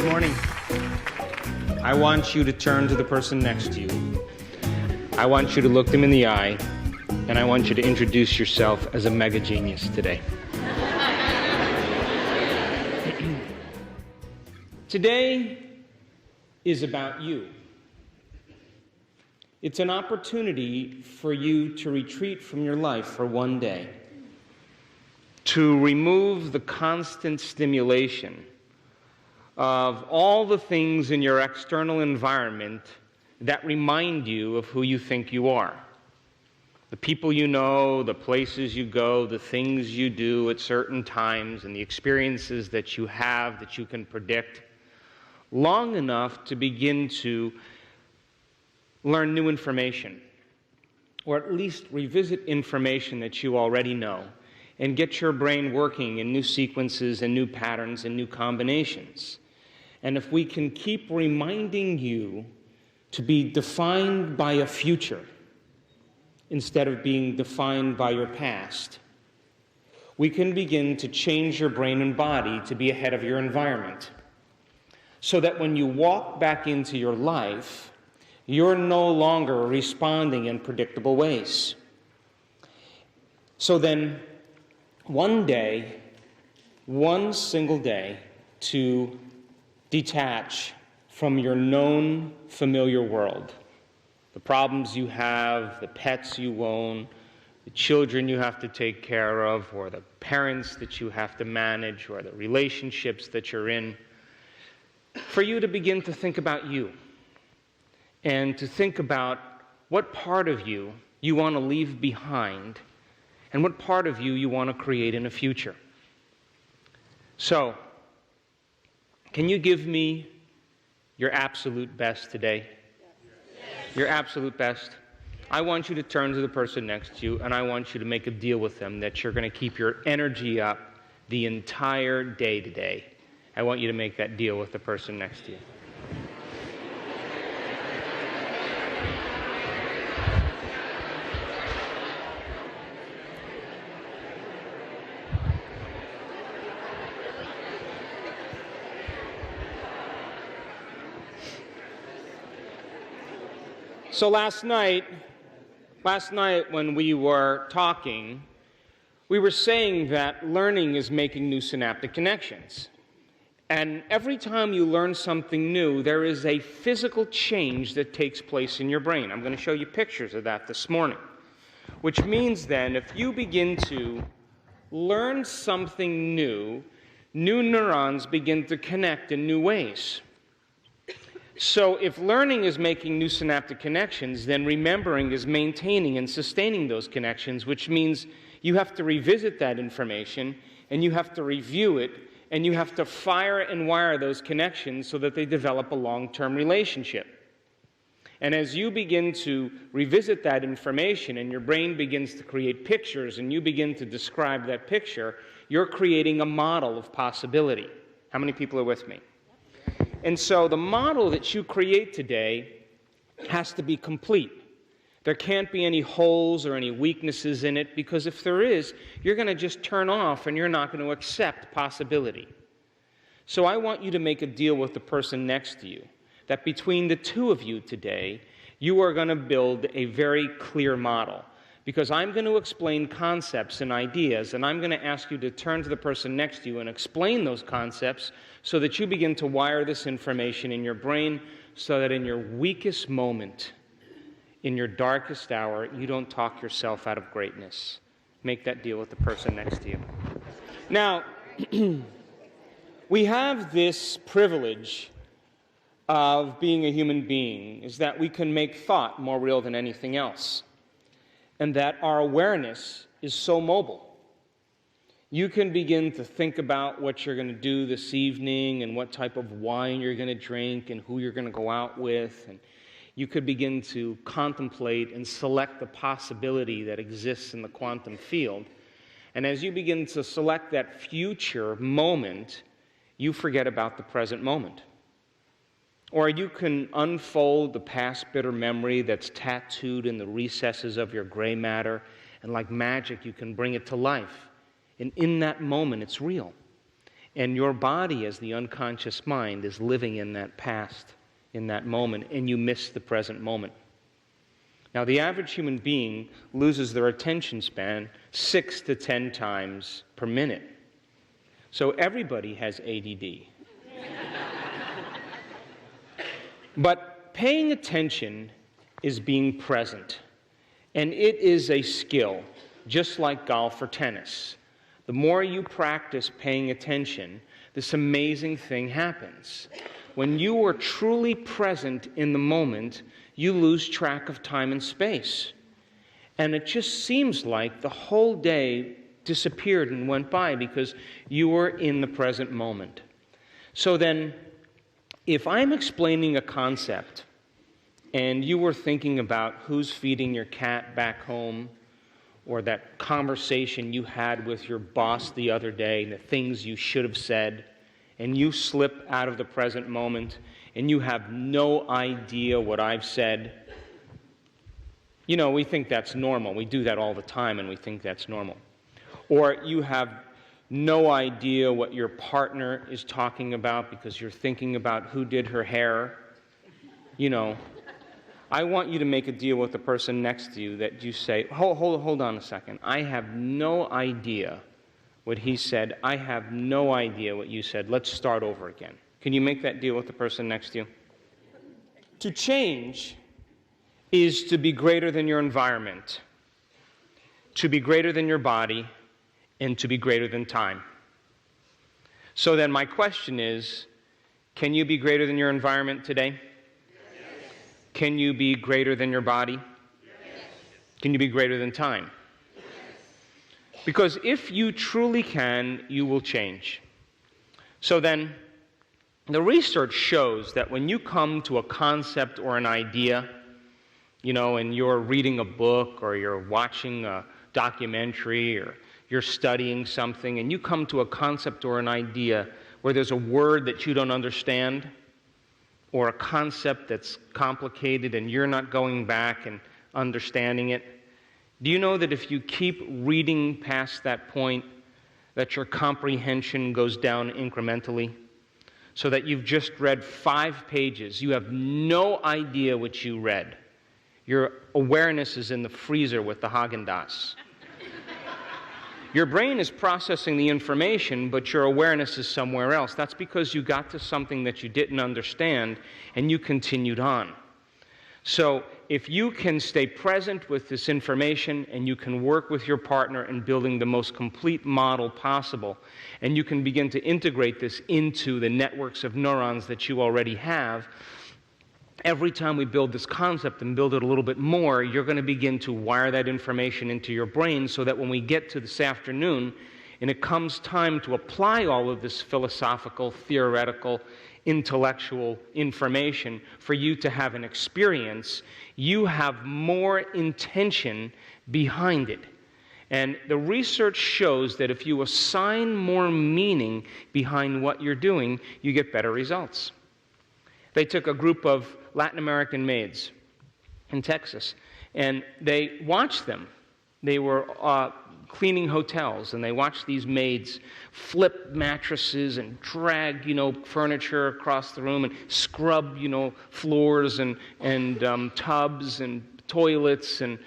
Good morning. I want you to turn to the person next to you. I want you to look them in the eye, and I want you to introduce yourself as a mega genius today. Today is about you. It's an opportunity for you to retreat from your life for one day, to remove the constant stimulation of all the things in your external environment that remind you of who you think you are. The people you know, the places you go, the things you do at certain times, and the experiences that you have that you can predict, long enough to begin to learn new information, or at least revisit information that you already know, and get your brain working in new sequences and new patterns and new combinations. And if we can keep reminding you to be defined by a future instead of being defined by your past, we can begin to change your brain and body to be ahead of your environment, so that when you walk back into your life, you're no longer responding in predictable ways. So then, one day, one single day, to detach from your known familiar world. The problems you have, the pets you own, the children you have to take care of, or the parents that you have to manage, or the relationships that you're in. For you to begin to think about you, and to think about what part of you you want to leave behind, and what part of you want to create in the future. So, can you give me your absolute best today? Yes. Your absolute best? I want you to turn to the person next to you, and I want you to make a deal with them that you're going to keep your energy up the entire day today. I want you to make that deal with the person next to you. So last night when we were talking, we were saying that learning is making new synaptic connections. And every time you learn something new, there is a physical change that takes place in your brain. I'm going to show you pictures of that this morning. Which means then, if you begin to learn something new, new neurons begin to connect in new ways. So if learning is making new synaptic connections, then remembering is maintaining and sustaining those connections, which means you have to revisit that information, and you have to review it, and you have to fire and wire those connections so that they develop a long-term relationship. And as you begin to revisit that information, and your brain begins to create pictures, and you begin to describe that picture, you're creating a model of possibility. How many people are with me? And so the model that you create today has to be complete. There can't be any holes or any weaknesses in it, because if there is, you're going to just turn off and you're not going to accept possibility. So I want you to make a deal with the person next to you, that between the two of you today, you are going to build a very clear model. Because I'm going to explain concepts and ideas, and I'm going to ask you to turn to the person next to you and explain those concepts so that you begin to wire this information in your brain, so that in your weakest moment, in your darkest hour, you don't talk yourself out of greatness. Make that deal with the person next to you. Now, we have this privilege of being a human being, is that we can make thought more real than anything else. And that our awareness is so mobile. You can begin to think about what you're going to do this evening, and what type of wine you're going to drink, and who you're going to go out with. And you could begin to contemplate and select the possibility that exists in the quantum field. And as you begin to select that future moment, you forget about the present moment. Or you can unfold the past bitter memory that's tattooed in the recesses of your gray matter, and like magic, you can bring it to life. And in that moment, it's real. And your body, as the unconscious mind, is living in that past, in that moment, and you miss the present moment. Now, the average human being loses their attention span 6 to 10 times per minute. So everybody has ADD. But paying attention is being present. And it is a skill, just like golf or tennis. The more you practice paying attention, this amazing thing happens. When you are truly present in the moment, you lose track of time and space. And it just seems like the whole day disappeared and went by because you were in the present moment. So then, if I'm explaining a concept and you were thinking about who's feeding your cat back home, or that conversation you had with your boss the other day, the things you should have said, and you slip out of the present moment, and you have no idea what I've said, you know, we think that's normal. We do that all the time, and we think that's normal. Or you have no idea what your partner is talking about because you're thinking about who did her hair. You know, I want you to make a deal with the person next to you that you say, hold on a second. I have no idea what he said. I have no idea what you said. Let's start over again. Can you make that deal with the person next to you? To change is to be greater than your environment, to be greater than your body, and to be greater than time. So then my question is, can you be greater than your environment today? Yes. Can you be greater than your body? Yes. Can you be greater than time? Yes. Because if you truly can, you will change. So then, the research shows that when you come to a concept or an idea, you know, and you're reading a book or you're watching a documentary or you're studying something and you come to a concept or an idea where there's a word that you don't understand or a concept that's complicated and you're not going back and understanding it, do you know that if you keep reading past that point, that your comprehension goes down incrementally? So that you've just read 5 pages, you have no idea what you read. Your awareness is in the freezer with the Haagen-Dazs. Your brain is processing the information, but your awareness is somewhere else. That's because you got to something that you didn't understand, and you continued on. So if you can stay present with this information, and you can work with your partner in building the most complete model possible, and you can begin to integrate this into the networks of neurons that you already have, every time we build this concept and build it a little bit more, you're going to begin to wire that information into your brain so that when we get to this afternoon and it comes time to apply all of this philosophical, theoretical, intellectual information for you to have an experience, you have more intention behind it. And the research shows that if you assign more meaning behind what you're doing, you get better results. They took a group of Latin American maids in Texas, and they watched them. They were cleaning hotels, and they watched these maids flip mattresses and drag, furniture across the room and scrub, floors and tubs and toilets and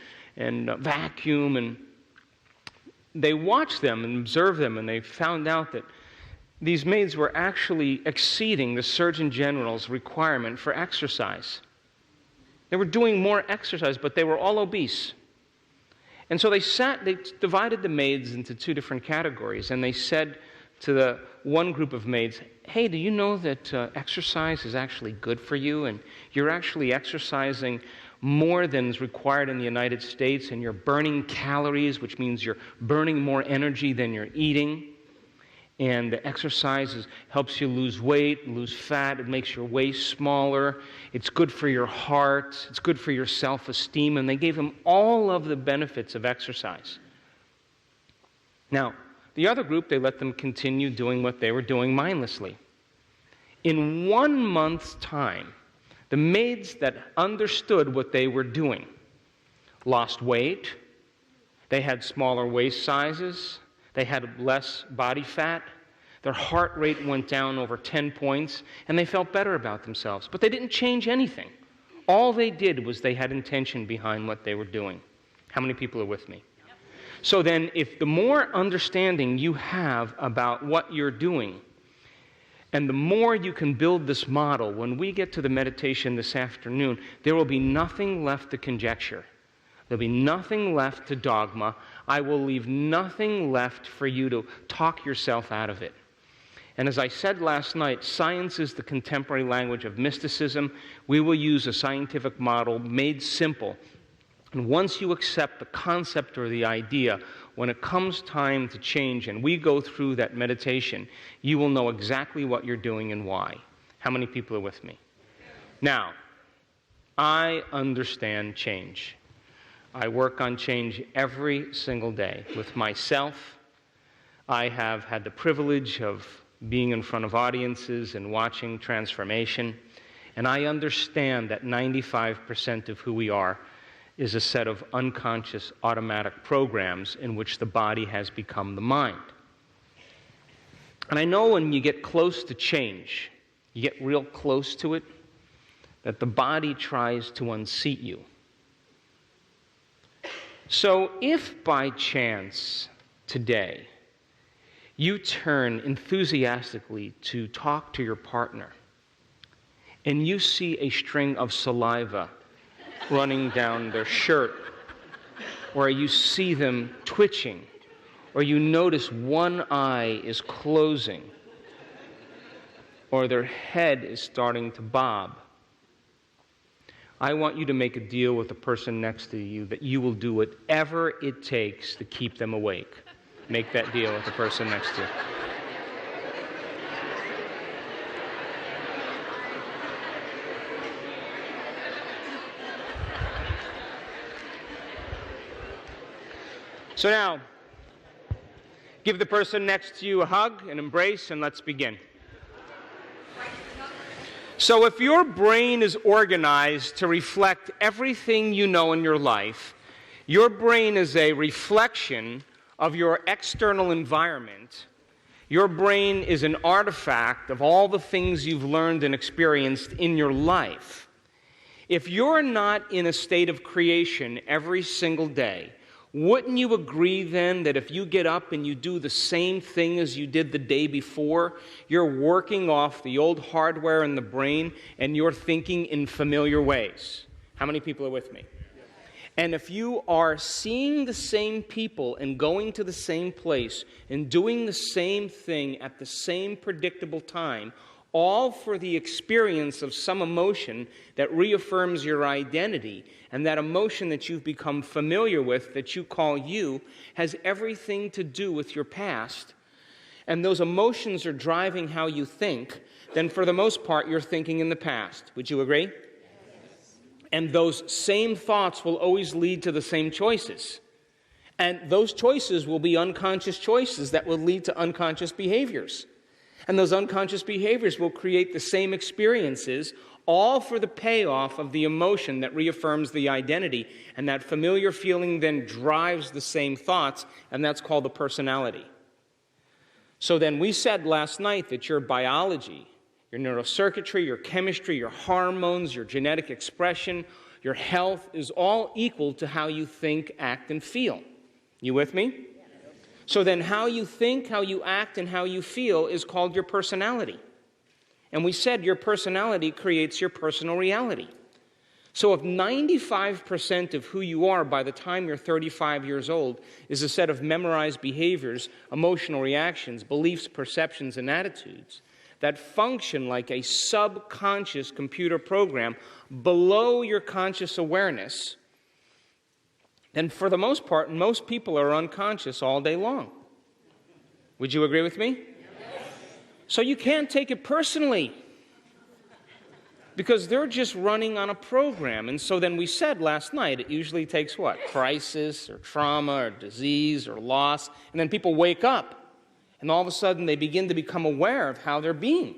vacuum. And they watched them and observed them, and they found out that these maids were actually exceeding the Surgeon General's requirement for exercise. They were doing more exercise, but they were all obese. And so they divided the maids into 2 different categories, and they said to the one group of maids, hey, do you know that exercise is actually good for you, and you're actually exercising more than is required in the United States, and you're burning calories, which means you're burning more energy than you're eating. And the exercise helps you lose weight, lose fat. It makes your waist smaller. It's good for your heart. It's good for your self-esteem. And they gave him all of the benefits of exercise. Now, the other group, they let them continue doing what they were doing mindlessly. In 1 month's time, the maids that understood what they were doing lost weight. They had smaller waist sizes. They had less body fat. Their heart rate went down over 10 points, and they felt better about themselves. But they didn't change anything. All they did was they had intention behind what they were doing. How many people are with me? Yep. So then, if the more understanding you have about what you're doing, and the more you can build this model, when we get to the meditation this afternoon, there will be nothing left to conjecture. There'll be nothing left to dogma. I will leave nothing left for you to talk yourself out of it. And as I said last night, science is the contemporary language of mysticism. We will use a scientific model made simple. And once you accept the concept or the idea, when it comes time to change and we go through that meditation, you will know exactly what you're doing and why. How many people are with me? Now, I understand change. I work on change every single day with myself. I have had the privilege of being in front of audiences and watching transformation. And I understand that 95% of who we are is a set of unconscious automatic programs in which the body has become the mind. And I know when you get close to change, you get real close to it, that the body tries to unseat you. So if by chance today you turn enthusiastically to talk to your partner and you see a string of saliva running down their shirt, or you see them twitching, or you notice one eye is closing, or their head is starting to bob, I want you to make a deal with the person next to you that you will do whatever it takes to keep them awake. Make that deal with the person next to you. So now, give the person next to you a hug, an embrace, and let's begin. So if your brain is organized to reflect everything you know in your life, your brain is a reflection of your external environment. Your brain is an artifact of all the things you've learned and experienced in your life. If you're not in a state of creation every single day, wouldn't you agree then that if you get up and you do the same thing as you did the day before, you're working off the old hardware in the brain and you're thinking in familiar ways? How many people are with me? And if you are seeing the same people and going to the same place and doing the same thing at the same predictable time, all for the experience of some emotion that reaffirms your identity, and that emotion that you've become familiar with, that you call you, has everything to do with your past, and those emotions are driving how you think, then for the most part you're thinking in the past. Would you agree? Yes. And those same thoughts will always lead to the same choices. And those choices will be unconscious choices that will lead to unconscious behaviors. And those unconscious behaviors will create the same experiences, all for the payoff of the emotion that reaffirms the identity. And that familiar feeling then drives the same thoughts, and that's called the personality. So then we said last night that your biology, your neurocircuitry, your chemistry, your hormones, your genetic expression, your health is all equal to how you think, act, and feel. You with me? So then how you think, how you act, and how you feel is called your personality. And we said your personality creates your personal reality. So if 95% of who you are by the time you're 35 years old is a set of memorized behaviors, emotional reactions, beliefs, perceptions, and attitudes that function like a subconscious computer program below your conscious awareness, then for the most part, most people are unconscious all day long. Would you agree with me? Yes. So you can't take it personally, because they're just running on a program. And so then we said last night, it usually takes what? Crisis or trauma or disease or loss. And then people wake up, and all of a sudden they begin to become aware of how they're being.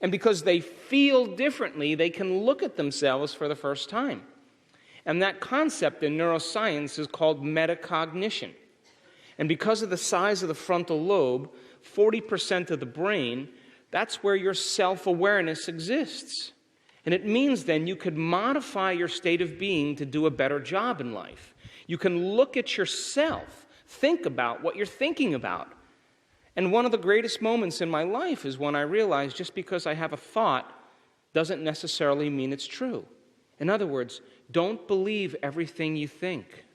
And because they feel differently, they can look at themselves for the first time. And that concept in neuroscience is called metacognition. And because of the size of the frontal lobe, 40% of the brain, that's where your self-awareness exists. And it means then you could modify your state of being to do a better job in life. You can look at yourself, think about what you're thinking about. And one of the greatest moments in my life is when I realized just because I have a thought doesn't necessarily mean it's true. In other words, don't believe everything you think.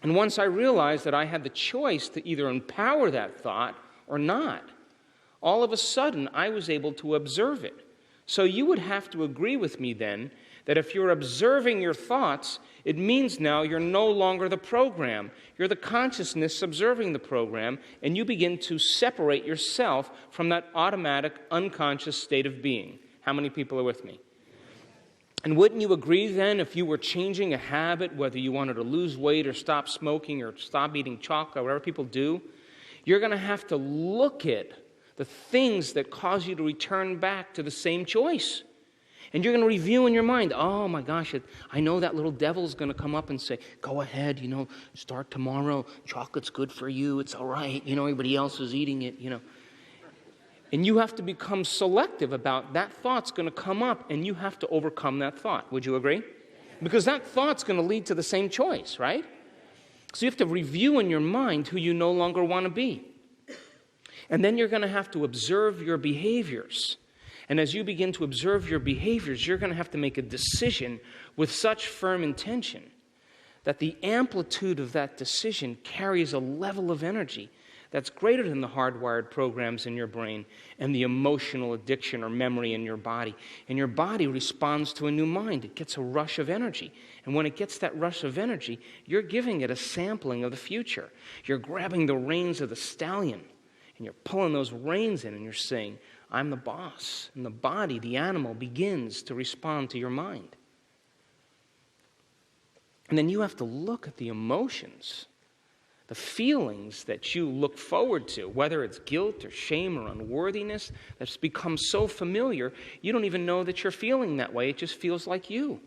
And once I realized that I had the choice to either empower that thought or not, all of a sudden I was able to observe it. So you would have to agree with me then that if you're observing your thoughts, it means now you're no longer the program. You're the consciousness observing the program, and you begin to separate yourself from that automatic, unconscious state of being. How many people are with me? And wouldn't you agree then if you were changing a habit, whether you wanted to lose weight or stop smoking or stop eating chocolate, whatever people do, you're going to have to look at the things that cause you to return back to the same choice. And you're going to review in your mind, oh my gosh, I know that little devil's going to come up and say, go ahead, start tomorrow. Chocolate's good for you. It's all right. Everybody else is eating it, And you have to become selective about that thought's going to come up, and you have to overcome that thought. Would you agree? Because that thought's going to lead to the same choice, right? So you have to review in your mind who you no longer want to be. And then you're going to have to observe your behaviors. And as you begin to observe your behaviors, you're going to have to make a decision with such firm intention that the amplitude of that decision carries a level of energy that's greater than the hardwired programs in your brain and the emotional addiction or memory in your body. And your body responds to a new mind. It gets a rush of energy. And when it gets that rush of energy, you're giving it a sampling of the future. You're grabbing the reins of the stallion, and you're pulling those reins in, and you're saying, I'm the boss. And the body, the animal, begins to respond to your mind. And then you have to look at the emotions, the feelings that you look forward to, whether it's guilt or shame or unworthiness, that's become so familiar, you don't even know that you're feeling that way. It just feels like you.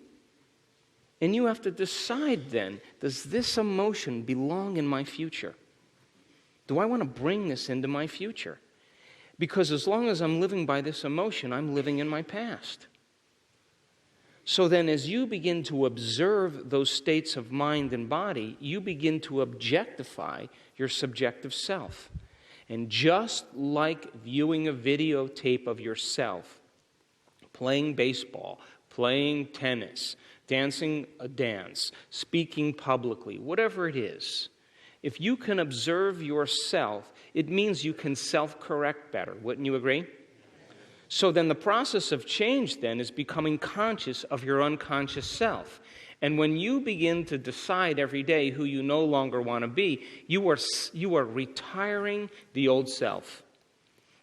And you have to decide then, does this emotion belong in my future? Do I want to bring this into my future? Because as long as I'm living by this emotion, I'm living in my past. So then as you begin to observe those states of mind and body, you begin to objectify your subjective self. And just like viewing a videotape of yourself, playing baseball, playing tennis, dancing a dance, speaking publicly, whatever it is, if you can observe yourself, it means you can self-correct better. Wouldn't you agree? So then the process of change then is becoming conscious of your unconscious self. And when you begin to decide every day who you no longer want to be, you are retiring the old self.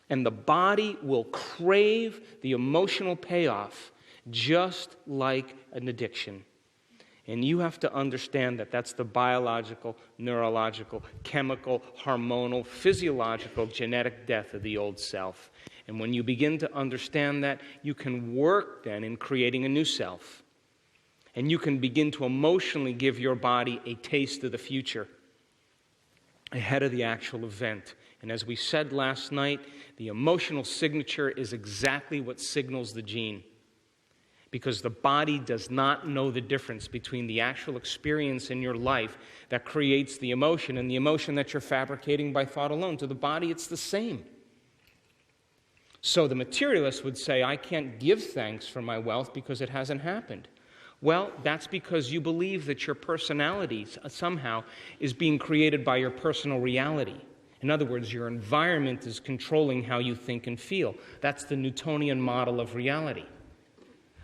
And the body will crave the emotional payoff just like an addiction. And you have to understand that that's the biological, neurological, chemical, hormonal, physiological, genetic death of the old self. And when you begin to understand that, you can work then in creating a new self. And you can begin to emotionally give your body a taste of the future ahead of the actual event. And as we said last night, the emotional signature is exactly what signals the gene. Because the body does not know the difference between the actual experience in your life that creates the emotion and the emotion that you're fabricating by thought alone. To the body, it's the same. So the materialist would say, I can't give thanks for my wealth because it hasn't happened. Well, that's because you believe that your personality somehow is being created by your personal reality. In other words, your environment is controlling how you think and feel. That's the Newtonian model of reality.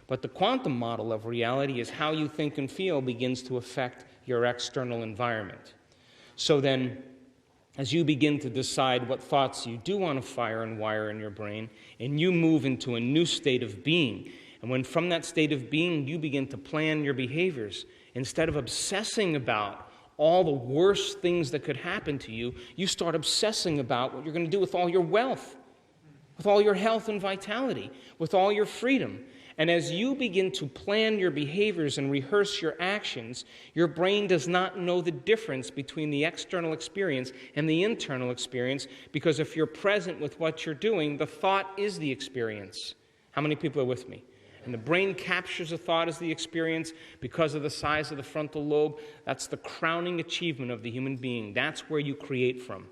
But the quantum model of reality is how you think and feel begins to affect your external environment. So then, as you begin to decide what thoughts you do want to fire and wire in your brain, and you move into a new state of being, and when from that state of being you begin to plan your behaviors, instead of obsessing about all the worst things that could happen to you, you start obsessing about what you're going to do with all your wealth, with all your health and vitality, with all your freedom. And as you begin to plan your behaviors and rehearse your actions, your brain does not know the difference between the external experience and the internal experience, because if you're present with what you're doing, the thought is the experience. How many people are with me? And the brain captures a thought as the experience because of the size of the frontal lobe. That's the crowning achievement of the human being. That's where you create from.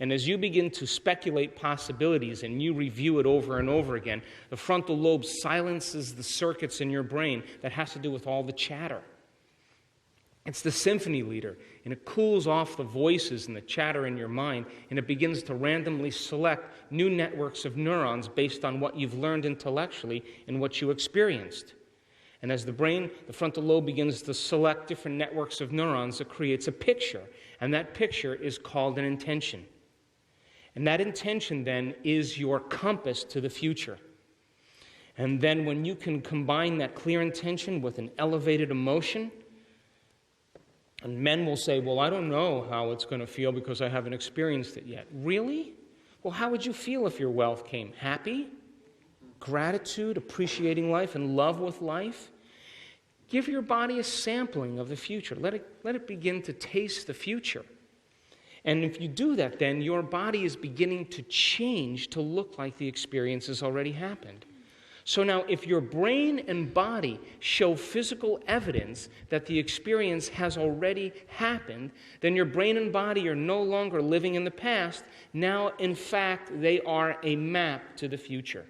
And as you begin to speculate possibilities and you review it over and over again, the frontal lobe silences the circuits in your brain that has to do with all the chatter. It's the symphony leader, and it cools off the voices and the chatter in your mind, and it begins to randomly select new networks of neurons based on what you've learned intellectually and what you experienced. And as the brain, the frontal lobe, begins to select different networks of neurons, it creates a picture, and that picture is called an intention. And that intention then is your compass to the future. And then when you can combine that clear intention with an elevated emotion, and men will say, well, I don't know how it's going to feel because I haven't experienced it yet. Really? Well, how would you feel if your wealth came? Happy? Gratitude, appreciating life, and love with life? Give your body a sampling of the future. Let it begin to taste the future. And if you do that, then your body is beginning to change to look like the experience has already happened. So now, if your brain and body show physical evidence that the experience has already happened, then your brain and body are no longer living in the past. Now, in fact, they are a map to the future.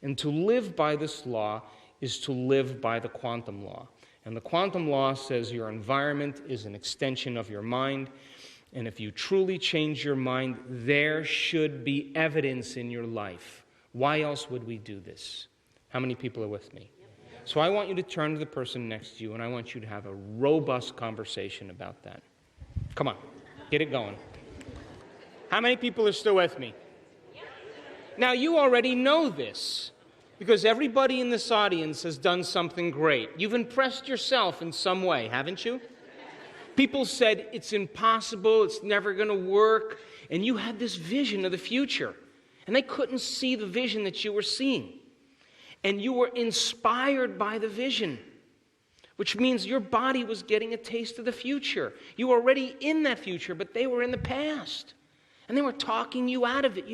And to live by this law is to live by the quantum law. And the quantum law says your environment is an extension of your mind. And if you truly change your mind, there should be evidence in your life. Why else would we do this? How many people are with me? So I want you to turn to the person next to you, and I want you to have a robust conversation about that. Come on, get it going. How many people are still with me? Now, you already know this, because everybody in this audience has done something great. You've impressed yourself in some way, haven't you? People said, it's impossible, it's never going to work, and you had this vision of the future. And they couldn't see the vision that you were seeing. And you were inspired by the vision, which means your body was getting a taste of the future. You were already in that future, but they were in the past. And they were talking you out of it,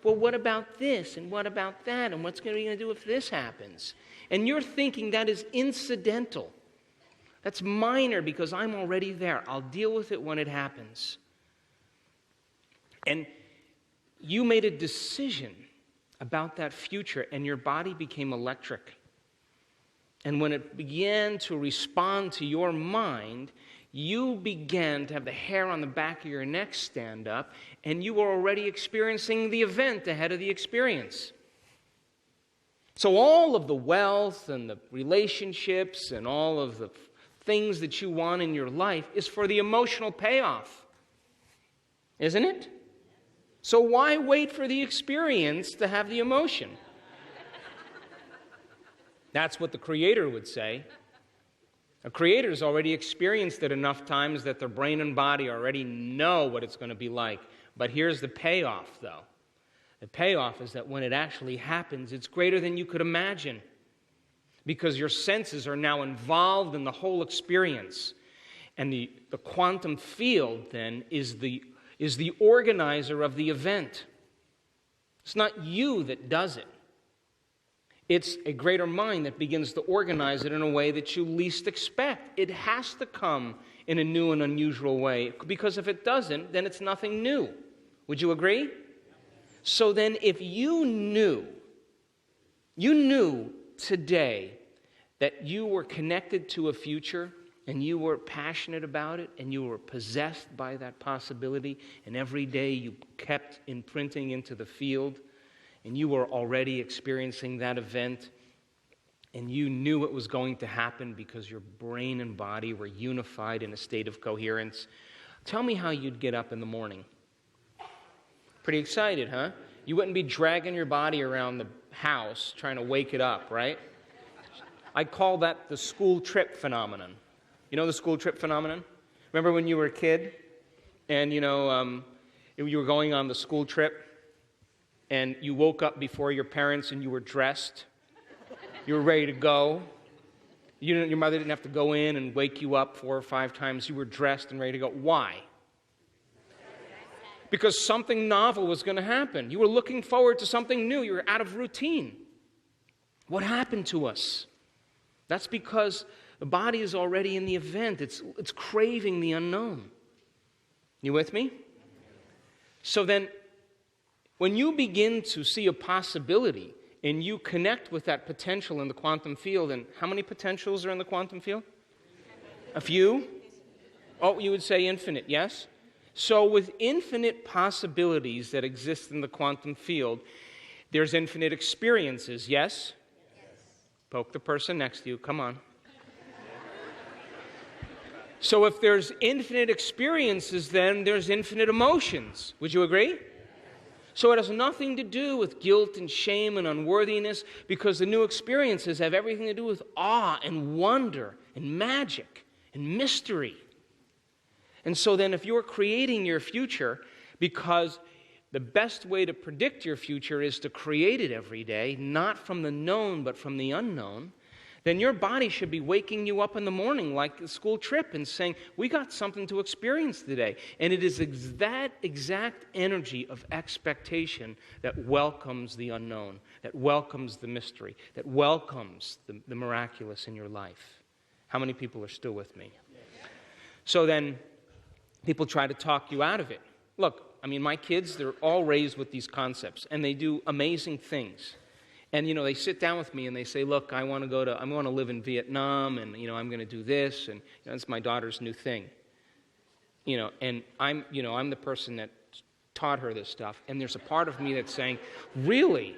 well, what about this, and what about that, and what's going to do if this happens? And you're thinking that is incidental. That's minor because I'm already there. I'll deal with it when it happens. And you made a decision about that future, and your body became electric. And when it began to respond to your mind, you began to have the hair on the back of your neck stand up, and you were already experiencing the event ahead of the experience. So all of the wealth and the relationships and all of the things that you want in your life is for the emotional payoff, isn't it? So why wait for the experience to have the emotion? That's what the Creator would say. A Creator's already experienced it enough times that their brain and body already know what it's going to be like. But here's the payoff, though. The payoff is that when it actually happens, it's greater than you could imagine, because your senses are now involved in the whole experience. And the quantum field, then, is the organizer of the event. It's not you that does it. It's a greater mind that begins to organize it in a way that you least expect. It has to come in a new and unusual way, because if it doesn't, then it's nothing new. Would you agree? So then, if you knew today that you were connected to a future, and you were passionate about it, and you were possessed by that possibility, and every day you kept imprinting into the field, and you were already experiencing that event, and you knew it was going to happen because your brain and body were unified in a state of coherence, tell me how you'd get up in the morning. Pretty excited, huh? You wouldn't be dragging your body around the house trying to wake it up, right? I call that the school trip phenomenon. You know the school trip phenomenon? Remember when you were a kid and, you were going on the school trip and you woke up before your parents and you were dressed You were ready to go. Your mother didn't have to go in and wake you up 4 or 5 times. You were dressed and ready to go. Why? Because something novel was going to happen. You were looking forward to something new. You were out of routine. What happened to us? That's because the body is already in the event. It's craving the unknown. You with me? So then, when you begin to see a possibility and you connect with that potential in the quantum field, and how many potentials are in the quantum field? A few? Oh, you would say infinite, yes? So with infinite possibilities that exist in the quantum field, there's infinite experiences, yes? Poke the person next to you, come on. So if there's infinite experiences, then there's infinite emotions. Would you agree? So it has nothing to do with guilt and shame and unworthiness, because the new experiences have everything to do with awe and wonder and magic and mystery. And so then if you're creating your future, because the best way to predict your future is to create it every day, not from the known but from the unknown, then your body should be waking you up in the morning like the school trip and saying, we got something to experience today. And it is that exact energy of expectation that welcomes the unknown, that welcomes the mystery, that welcomes the miraculous in your life. How many people are still with me? So then, people try to talk you out of it. Look, I mean, my kids, they're all raised with these concepts, and they do amazing things. And, they sit down with me and they say, look, I want to live in Vietnam, and, I'm going to do this, and that's my daughter's new thing. And I'm the person that taught her this stuff, and there's a part of me that's saying, really?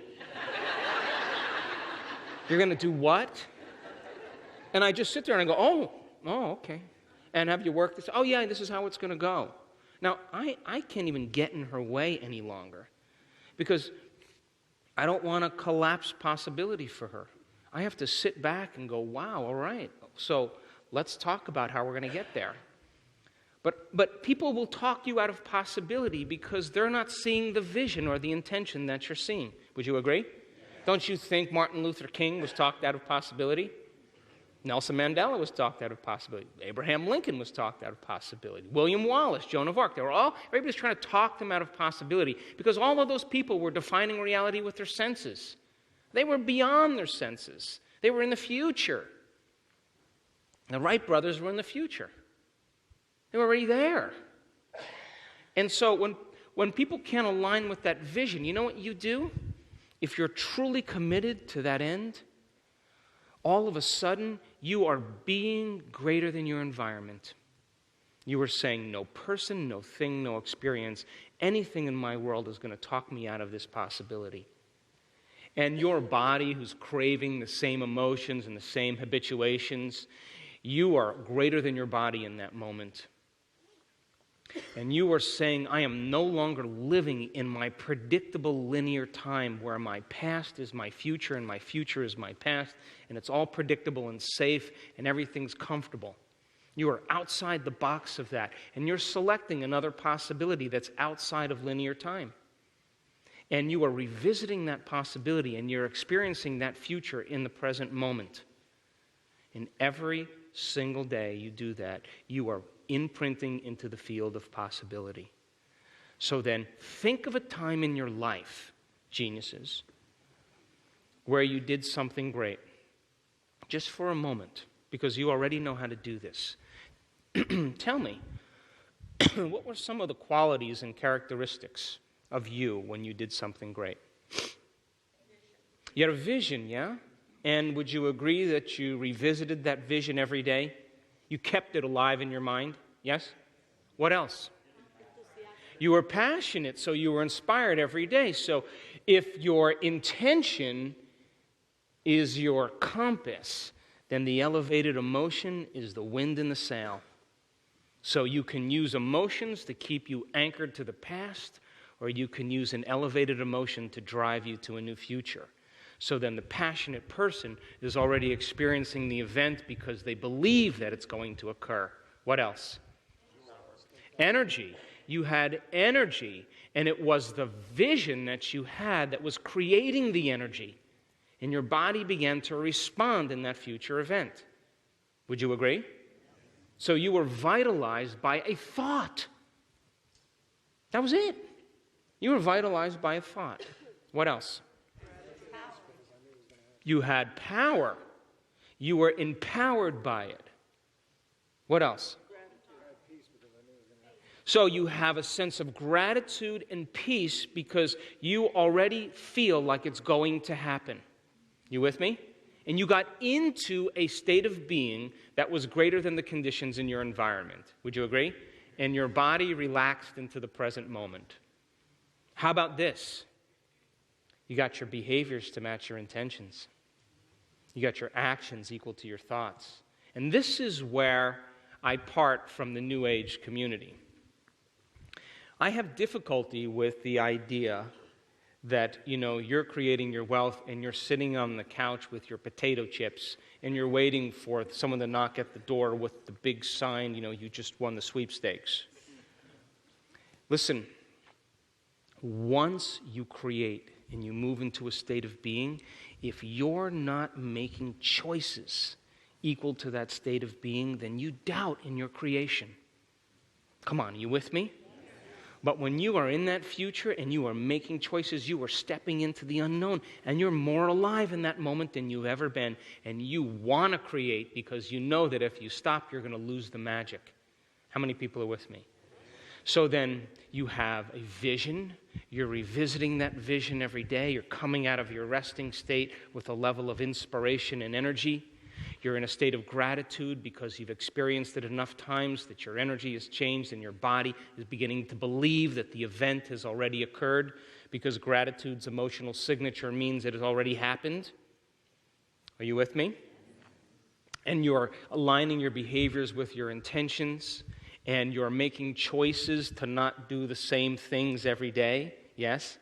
You're going to do what? And I just sit there and I go, oh, okay. And have you worked this? Oh, yeah, this is how it's going to go. Now, I can't even get in her way any longer because I don't want to collapse possibility for her. I have to sit back and go, wow, all right. So let's talk about how we're going to get there. But people will talk you out of possibility because they're not seeing the vision or the intention that you're seeing. Would you agree? Don't you think Martin Luther King was talked out of possibility? Nelson Mandela was talked out of possibility. Abraham Lincoln was talked out of possibility. William Wallace, Joan of Arc, everybody's trying to talk them out of possibility because all of those people were defining reality with their senses. They were beyond their senses. They were in the future. The Wright brothers were in the future. They were already there. And so when people can't align with that vision, you know what you do? If you're truly committed to that end, all of a sudden, you are being greater than your environment. You are saying, no person, no thing, no experience, anything in my world is going to talk me out of this possibility. And your body, who's craving the same emotions and the same habituations, you are greater than your body in that moment. And you are saying, I am no longer living in my predictable linear time where my past is my future and my future is my past, and it's all predictable and safe and everything's comfortable. You are outside the box of that, and you're selecting another possibility that's outside of linear time. And you are revisiting that possibility, and you're experiencing that future in the present moment. And every single day you do that, you are imprinting into the field of possibility. So then, think of a time in your life, geniuses, where you did something great. Just for a moment, because you already know how to do this. Tell me, what were some of the qualities and characteristics of you when you did something great? You had a vision, yeah? And would you agree that you revisited that vision every day? You kept it alive in your mind, yes? What else? You were passionate, so you were inspired every day. So if your intention is your compass, then the elevated emotion is the wind in the sail. So you can use emotions to keep you anchored to the past, or you can use an elevated emotion to drive you to a new future. So then the passionate person is already experiencing the event because they believe that it's going to occur. What else? Energy. You had energy, and it was the vision that you had that was creating the energy. And your body began to respond in that future event. Would you agree? So you were vitalized by a thought. That was it. You were vitalized by a thought. What else? You had power. You were empowered by it. What else? So you have a sense of gratitude and peace because you already feel like it's going to happen. You with me? And you got into a state of being that was greater than the conditions in your environment. Would you agree? And your body relaxed into the present moment. How about this? You got your behaviors to match your intentions. You got your actions equal to your thoughts. And this is where I part from the New Age community. I have difficulty with the idea that, you're creating your wealth and you're sitting on the couch with your potato chips and you're waiting for someone to knock at the door with the big sign, you just won the sweepstakes. Listen, once you create and you move into a state of being, if you're not making choices equal to that state of being, then you doubt in your creation. Come on, are you with me? But when you are in that future and you are making choices, you are stepping into the unknown, and you're more alive in that moment than you've ever been, and you want to create because you know that if you stop, you're going to lose the magic. How many people are with me? So then you have a vision. You're revisiting that vision every day. You're coming out of your resting state with a level of inspiration and energy. You're in a state of gratitude because you've experienced it enough times that your energy has changed and your body is beginning to believe that the event has already occurred, because gratitude's emotional signature means it has already happened. Are you with me? And you're aligning your behaviors with your intentions, and you're making choices to not do the same things every day. Yes?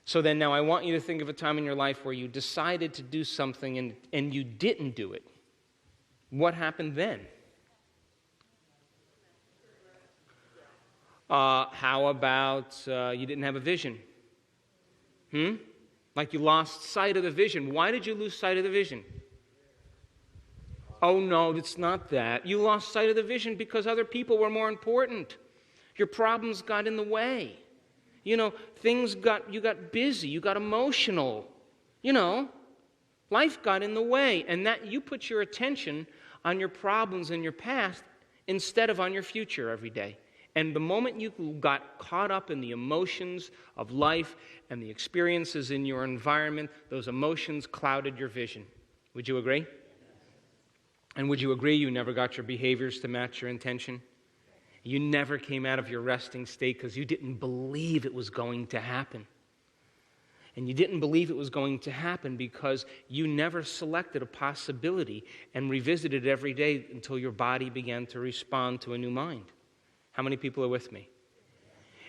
So then now I want you to think of a time in your life where you decided to do something and you didn't do it. What happened then? How about you didn't have a vision? Like you lost sight of the vision. Why did you lose sight of the vision? Oh no, it's not that. You lost sight of the vision because other people were more important. Your problems got in the way. You got busy, you got emotional. Life got in the way, and that you put your attention on your problems in your past instead of on your future every day. And the moment you got caught up in the emotions of life and the experiences in your environment, those emotions clouded your vision. Would you agree? And would you agree you never got your behaviors to match your intention? You never came out of your resting state because you didn't believe it was going to happen. And you didn't believe it was going to happen because you never selected a possibility and revisited it every day until your body began to respond to a new mind. How many people are with me?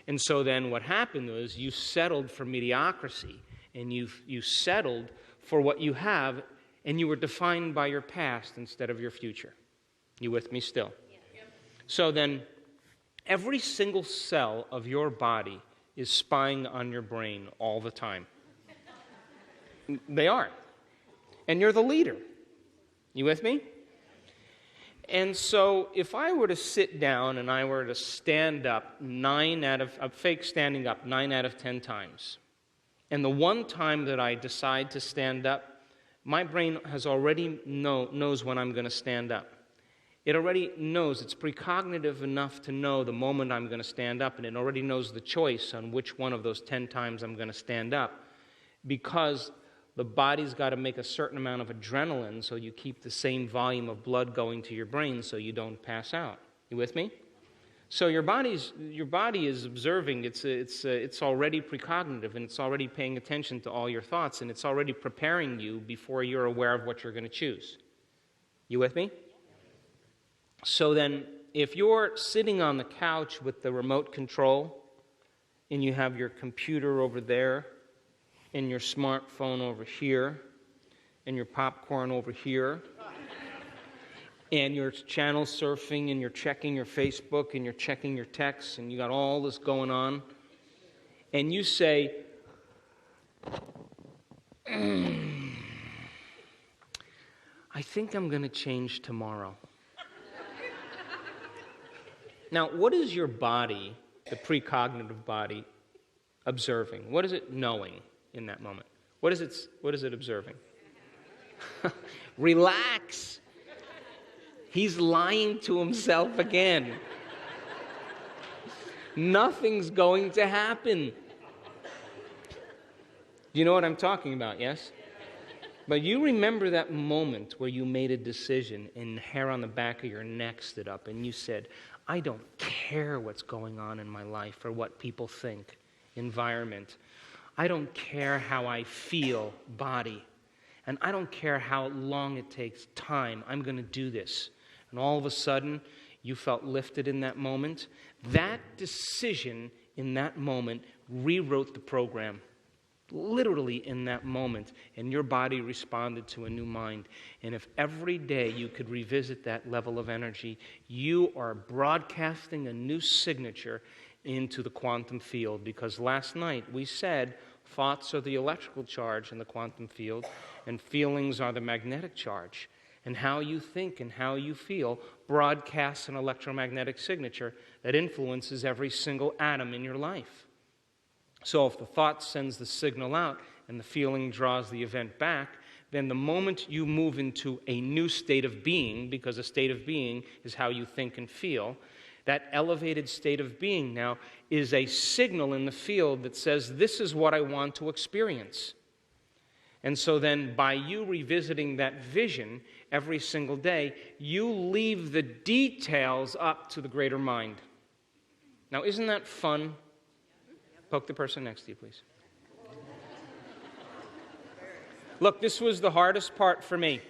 And so then what happened was you settled for mediocrity, and you settled for what you have, and you were defined by your past instead of your future. You with me still? Yeah. So then every single cell of your body is spying on your brain all the time. They are. And you're the leader. You with me? And so if I were to sit down and I were to stand up 9 out of 10 times, and the one time that I decide to stand up, my brain has already knows when I'm going to stand up. It already knows, it's precognitive enough to know the moment I'm going to stand up, and it already knows the choice on which one of those 10 times I'm going to stand up, because the body's got to make a certain amount of adrenaline so you keep the same volume of blood going to your brain so you don't pass out. You with me? So your body is observing, it's already precognitive, and it's already paying attention to all your thoughts, and it's already preparing you before you're aware of what you're going to choose. You with me? So then, if you're sitting on the couch with the remote control, and you have your computer over there, and your smartphone over here, and your popcorn over here, and you're channel surfing, and you're checking your Facebook, and you're checking your texts, and you got all this going on, and you say, I think I'm going to change tomorrow. Now, what is your body, the precognitive body, observing? What is it knowing in that moment? What is it observing? Relax. He's lying to himself again. Nothing's going to happen. You know what I'm talking about, yes? But you remember that moment where you made a decision and the hair on the back of your neck stood up and you said, I don't care what's going on in my life or what people think, environment. I don't care how I feel, body. And I don't care how long it takes, time. I'm going to do this. And all of a sudden, you felt lifted in that moment. That decision in that moment rewrote the program. Literally in that moment, and your body responded to a new mind. And if every day you could revisit that level of energy, you are broadcasting a new signature into the quantum field. Because last night we said thoughts are the electrical charge in the quantum field, and feelings are the magnetic charge. And how you think and how you feel broadcasts an electromagnetic signature that influences every single atom in your life. So if the thought sends the signal out and the feeling draws the event back, then the moment you move into a new state of being, because a state of being is how you think and feel, that elevated state of being now is a signal in the field that says, this is what I want to experience. And so then by you revisiting that vision every single day, you leave the details up to the greater mind. Now, isn't that fun? Poke the person next to you, please. Look, this was the hardest part for me.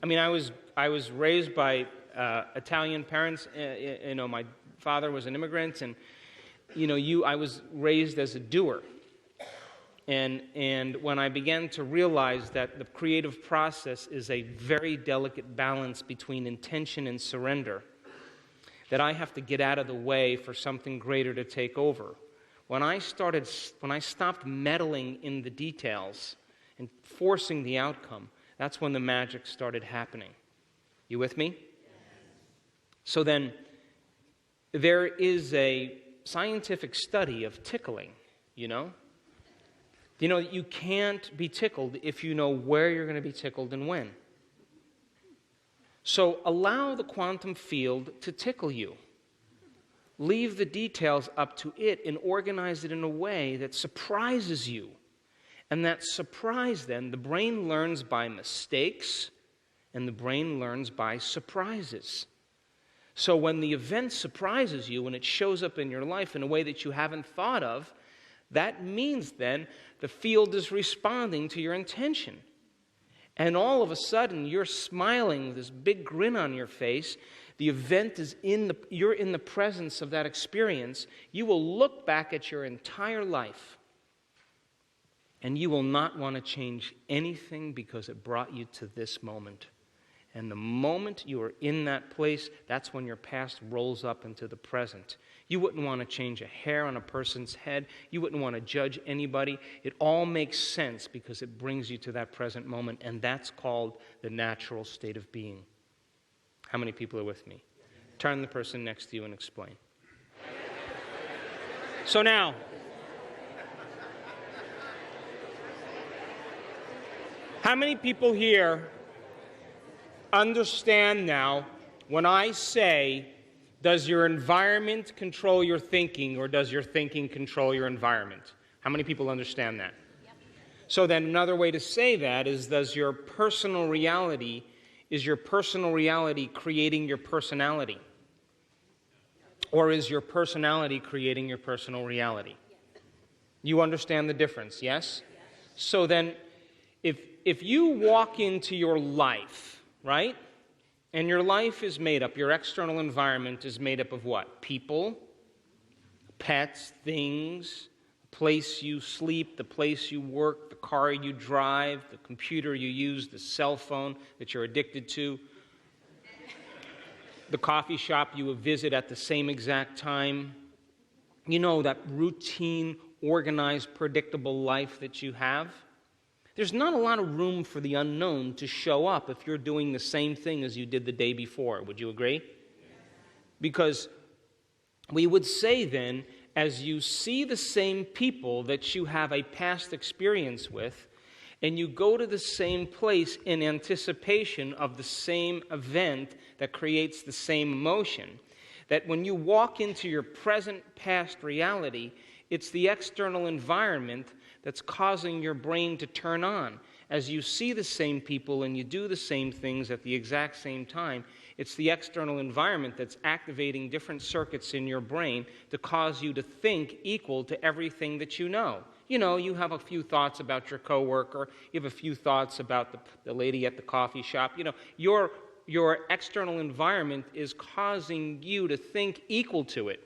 I mean, I was raised by Italian parents. My father was an immigrant, and I was raised as a doer. And when I began to realize that the creative process is a very delicate balance between intention and surrender, that I have to get out of the way for something greater to take over. When I stopped meddling in the details and forcing the outcome, that's when the magic started happening. You with me? Yes. So then, there is a scientific study of tickling, You can't be tickled if you know where you're going to be tickled and when. So allow the quantum field to tickle you. Leave the details up to it and organize it in a way that surprises you. And that surprise then, the brain learns by mistakes and the brain learns by surprises. So when the event surprises you and it shows up in your life in a way that you haven't thought of, that means then the field is responding to your intention. And all of a sudden, you're smiling with this big grin on your face. The event is you're in the presence of that experience. You will look back at your entire life, and you will not want to change anything because it brought you to this moment. And the moment you are in that place, that's when your past rolls up into the present. You wouldn't want to change a hair on a person's head. You wouldn't want to judge anybody. It all makes sense because it brings you to that present moment, and that's called the natural state of being. How many people are with me? Turn the person next to you and explain. So now, how many people here understand now when I say, does your environment control your thinking or does your thinking control your environment? How many people understand that? Yep. So then another way to say that is, is your personal reality creating your personality? Or is your personality creating your personal reality? Yes. You understand the difference, yes? Yes. So then if you walk into your life, right? And your life is made up, your external environment is made up of what? People, pets, things, the place you sleep, the place you work, the car you drive, the computer you use, the cell phone that you're addicted to, the coffee shop you visit at the same exact time. That routine, organized, predictable life that you have. there's not a lot of room for the unknown to show up if you're doing the same thing as you did the day before. Would you agree? Because we would say then, as you see the same people that you have a past experience with, and you go to the same place in anticipation of the same event that creates the same emotion, that when you walk into your present past reality, it's the external environment that's causing your brain to turn on. As you see the same people and you do the same things at the exact same time, it's the external environment that's activating different circuits in your brain to cause you to think equal to everything that you know. You know, you have a few thoughts about your coworker, you have a few thoughts about the lady at the coffee shop. You know, your external environment is causing you to think equal to it.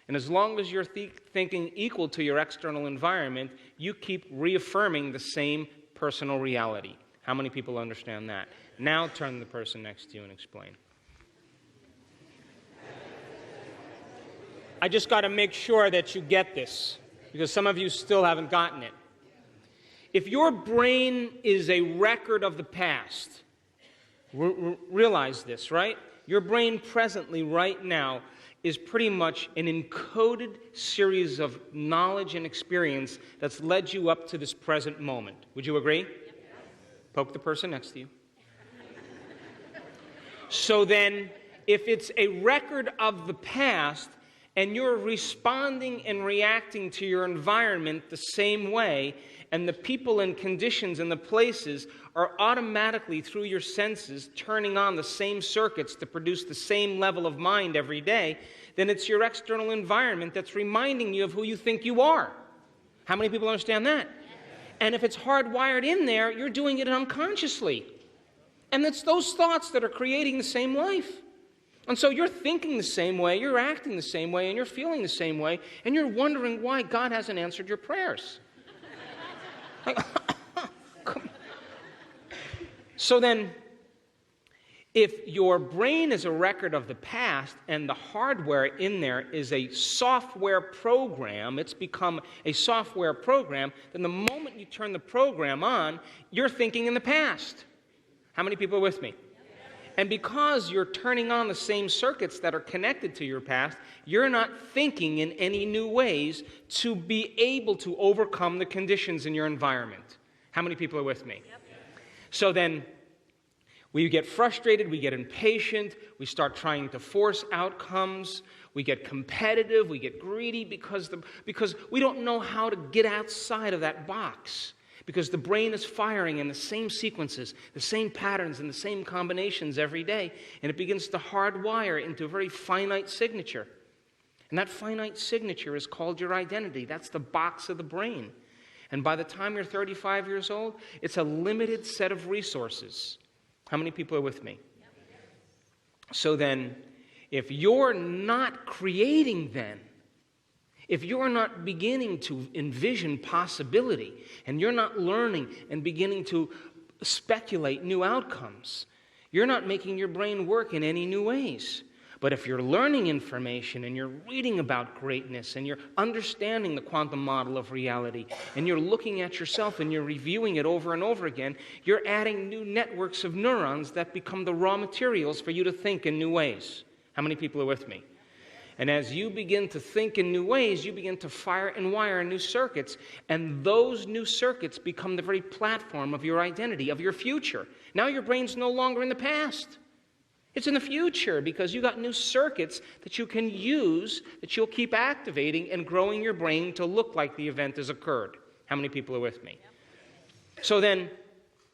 And as long as you're thinking equal to your external environment, you keep reaffirming the same personal reality. How many people understand that? Now turn to the person next to you and explain. I just got to make sure that you get this, because some of you still haven't gotten it. If your brain is a record of the past, realize this, right? Your brain presently, right now, is pretty much an encoded series of knowledge and experience that's led you up to this present moment. Would you agree? Yes. Poke the person next to you. So then, if it's a record of the past, and you're responding and reacting to your environment the same way, and the people and conditions and the places are automatically, through your senses, turning on the same circuits to produce the same level of mind every day, then it's your external environment that's reminding you of who you think you are. How many people understand that? And if it's hardwired in there, you're doing it unconsciously. And it's those thoughts that are creating the same life. And so you're thinking the same way, you're acting the same way, and you're feeling the same way, and you're wondering why God hasn't answered your prayers. So then, if your brain is a record of the past and the hardware in there is a software program, it's become a software program, then the moment you turn the program on, you're thinking in the past. How many people are with me? And because you're turning on the same circuits that are connected to your past, you're not thinking in any new ways to be able to overcome the conditions in your environment. How many people are with me? Yep. So then, we get frustrated, we get impatient, we start trying to force outcomes, we get competitive, we get greedy because we don't know how to get outside of that box. Because the brain is firing in the same sequences, the same patterns, and the same combinations every day. And it begins to hardwire into a very finite signature. And that finite signature is called your identity. That's the box of the brain. And by the time you're 35 years old, it's a limited set of resources. How many people are with me? So then, if you're not creating then, if you're not beginning to envision possibility, and you're not learning and beginning to speculate new outcomes, you're not making your brain work in any new ways. But if you're learning information, and you're reading about greatness, and you're understanding the quantum model of reality, and you're looking at yourself and you're reviewing it over and over again, you're adding new networks of neurons that become the raw materials for you to think in new ways. How many people are with me? And as you begin to think in new ways, you begin to fire and wire new circuits. And those new circuits become the very platform of your identity, of your future. Now your brain's no longer in the past. It's in the future because you got new circuits that you can use, that you'll keep activating and growing your brain to look like the event has occurred. How many people are with me? So then,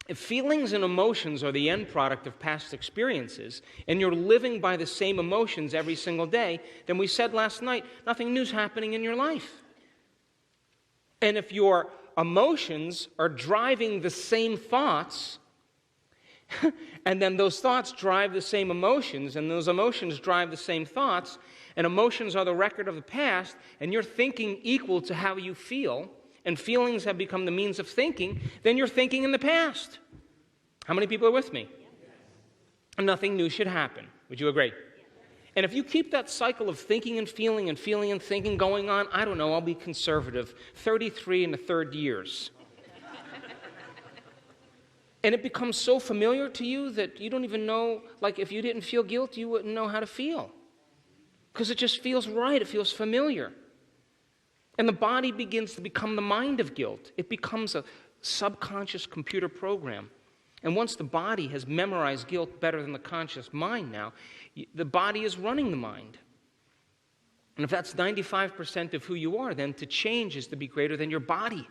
if feelings and emotions are the end product of past experiences, and you're living by the same emotions every single day, then we said last night, nothing new's happening in your life. And if your emotions are driving the same thoughts, and then those thoughts drive the same emotions, and those emotions drive the same thoughts, and emotions are the record of the past, and you're thinking equal to how you feel, and feelings have become the means of thinking, then you're thinking in the past. How many people are with me? And nothing new should happen. Would you agree? And if you keep that cycle of thinking and feeling and thinking going on, I don't know, I'll be conservative, 33 and a third years. And it becomes so familiar to you that you don't even know, like if you didn't feel guilt, you wouldn't know how to feel. Because it just feels right, it feels familiar. And the body begins to become the mind of guilt. It becomes a subconscious computer program. And once the body has memorized guilt better than the conscious mind now, the body is running the mind. And if that's 95% of who you are, then to change is to be greater than your body.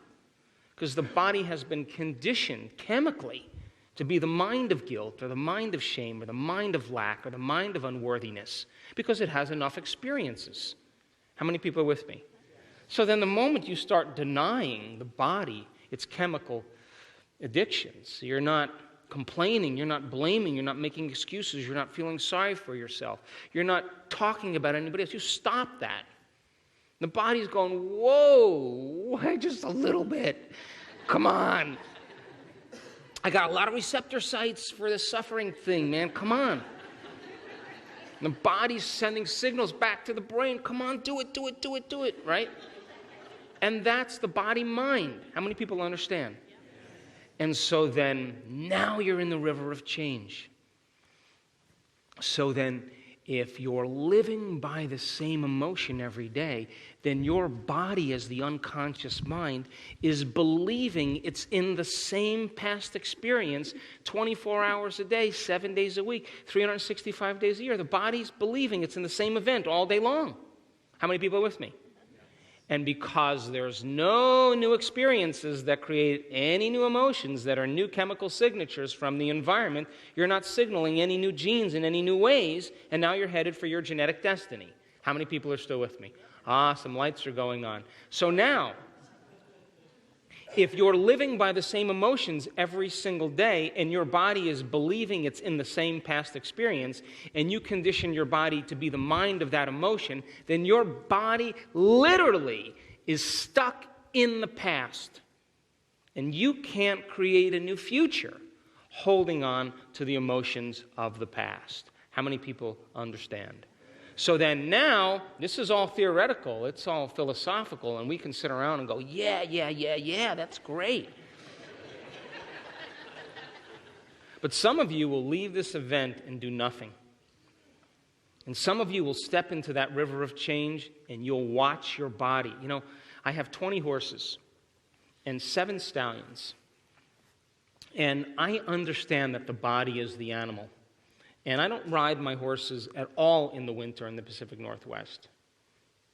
Because the body has been conditioned chemically to be the mind of guilt or the mind of shame or the mind of lack or the mind of unworthiness because it has enough experiences. How many people are with me? So then the moment you start denying the body its chemical addictions, you're not complaining, you're not blaming, you're not making excuses, you're not feeling sorry for yourself, you're not talking about anybody else, you stop that. The body's going, whoa, just a little bit. Come on. I got a lot of receptor sites for this suffering thing, man. Come on. The body's sending signals back to the brain. Come on, do it, right? And that's the body-mind. How many people understand? And so then, now you're in the river of change. So then, if you're living by the same emotion every day, then your body as the unconscious mind is believing it's in the same past experience 24 hours a day, 7 days a week, 365 days a year. The body's believing it's in the same event all day long. How many people are with me? And because there's no new experiences that create any new emotions that are new chemical signatures from the environment, you're not signaling any new genes in any new ways, and now you're headed for your genetic destiny. How many people are still with me? Some lights are going on. So now, if you're living by the same emotions every single day and your body is believing it's in the same past experience and you condition your body to be the mind of that emotion, then your body literally is stuck in the past. And you can't create a new future holding on to the emotions of the past. How many people understand? So then now, this is all theoretical, it's all philosophical, and we can sit around and go, yeah, that's great. But some of you will leave this event and do nothing. And some of you will step into that river of change and you'll watch your body. You know, I have 20 horses and 7 stallions. And I understand that the body is the animal. And I don't ride my horses at all in the winter in the Pacific Northwest.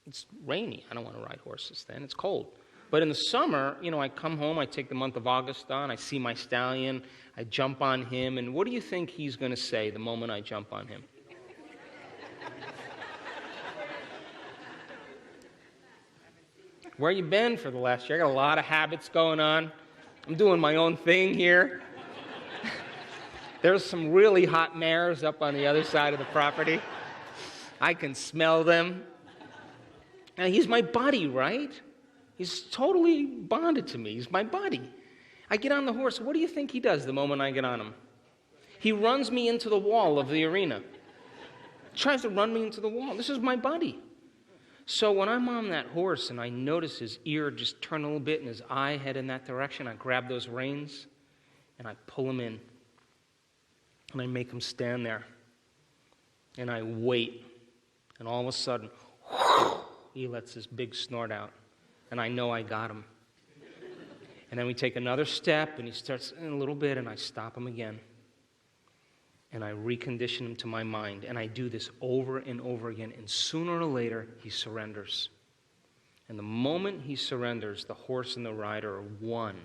It's rainy. I don't want to ride horses then. It's cold. But in the summer, you know, I come home, I take the month of August on, I see my stallion, I jump on him, and what do you think he's going to say the moment I jump on him? Where you been for the last year? I got a lot of habits going on. I'm doing my own thing here. There's some really hot mares up on the other side of the property. I can smell them. Now, he's my buddy, right? He's totally bonded to me. He's my buddy. I get on the horse. What do you think he does the moment I get on him? He runs me into the wall of the arena. Tries to run me into the wall. This is my buddy. So when I'm on that horse and I notice his ear just turn a little bit and his eye head in that direction, I grab those reins and I pull him in. And I make him stand there. And I wait. And all of a sudden, he lets this big snort out. And I know I got him. And then we take another step, and he starts in a little bit, and I stop him again. And I recondition him to my mind. And I do this over and over again. And sooner or later, he surrenders. And the moment he surrenders, the horse and the rider are one.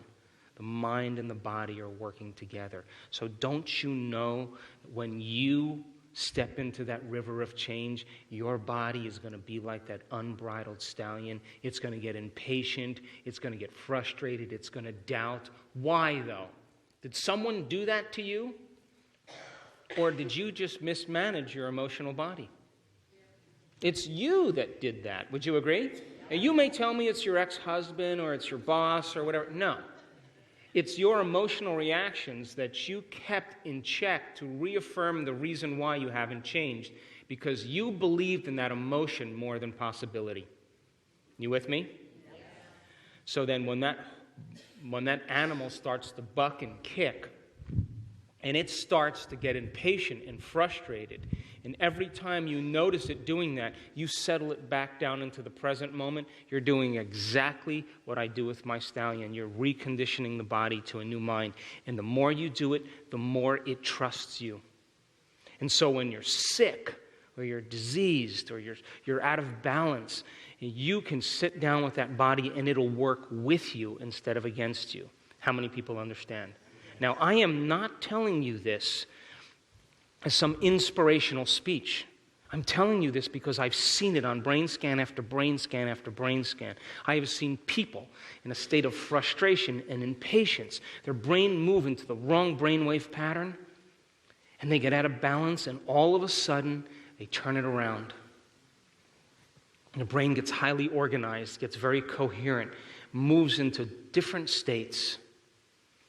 The mind and the body are working together. So don't you know when you step into that river of change, your body is going to be like that unbridled stallion. It's going to get impatient. It's going to get frustrated. It's going to doubt. Why, though? Did someone do that to you? Or did you just mismanage your emotional body? It's you that did that. Would you agree? Now, you may tell me it's your ex-husband or it's your boss or whatever. No. It's your emotional reactions that you kept in check to reaffirm the reason why you haven't changed, because you believed in that emotion more than possibility. You with me? Yes. So then when that animal starts to buck and kick, And it starts to get impatient and frustrated. And every time you notice it doing that, you settle it back down into the present moment. You're doing exactly what I do with my stallion. You're reconditioning the body to a new mind. And the more you do it, the more it trusts you. And so when you're sick, or you're diseased, or you're out of balance, you can sit down with that body and it'll work with you instead of against you. How many people understand? Now, I am not telling you this as some inspirational speech. I'm telling you this because I've seen it on brain scan after brain scan after brain scan. I have seen people in a state of frustration and impatience. Their brain move into the wrong brainwave pattern, and they get out of balance, and all of a sudden, they turn it around. And the brain gets highly organized, gets very coherent, moves into different states.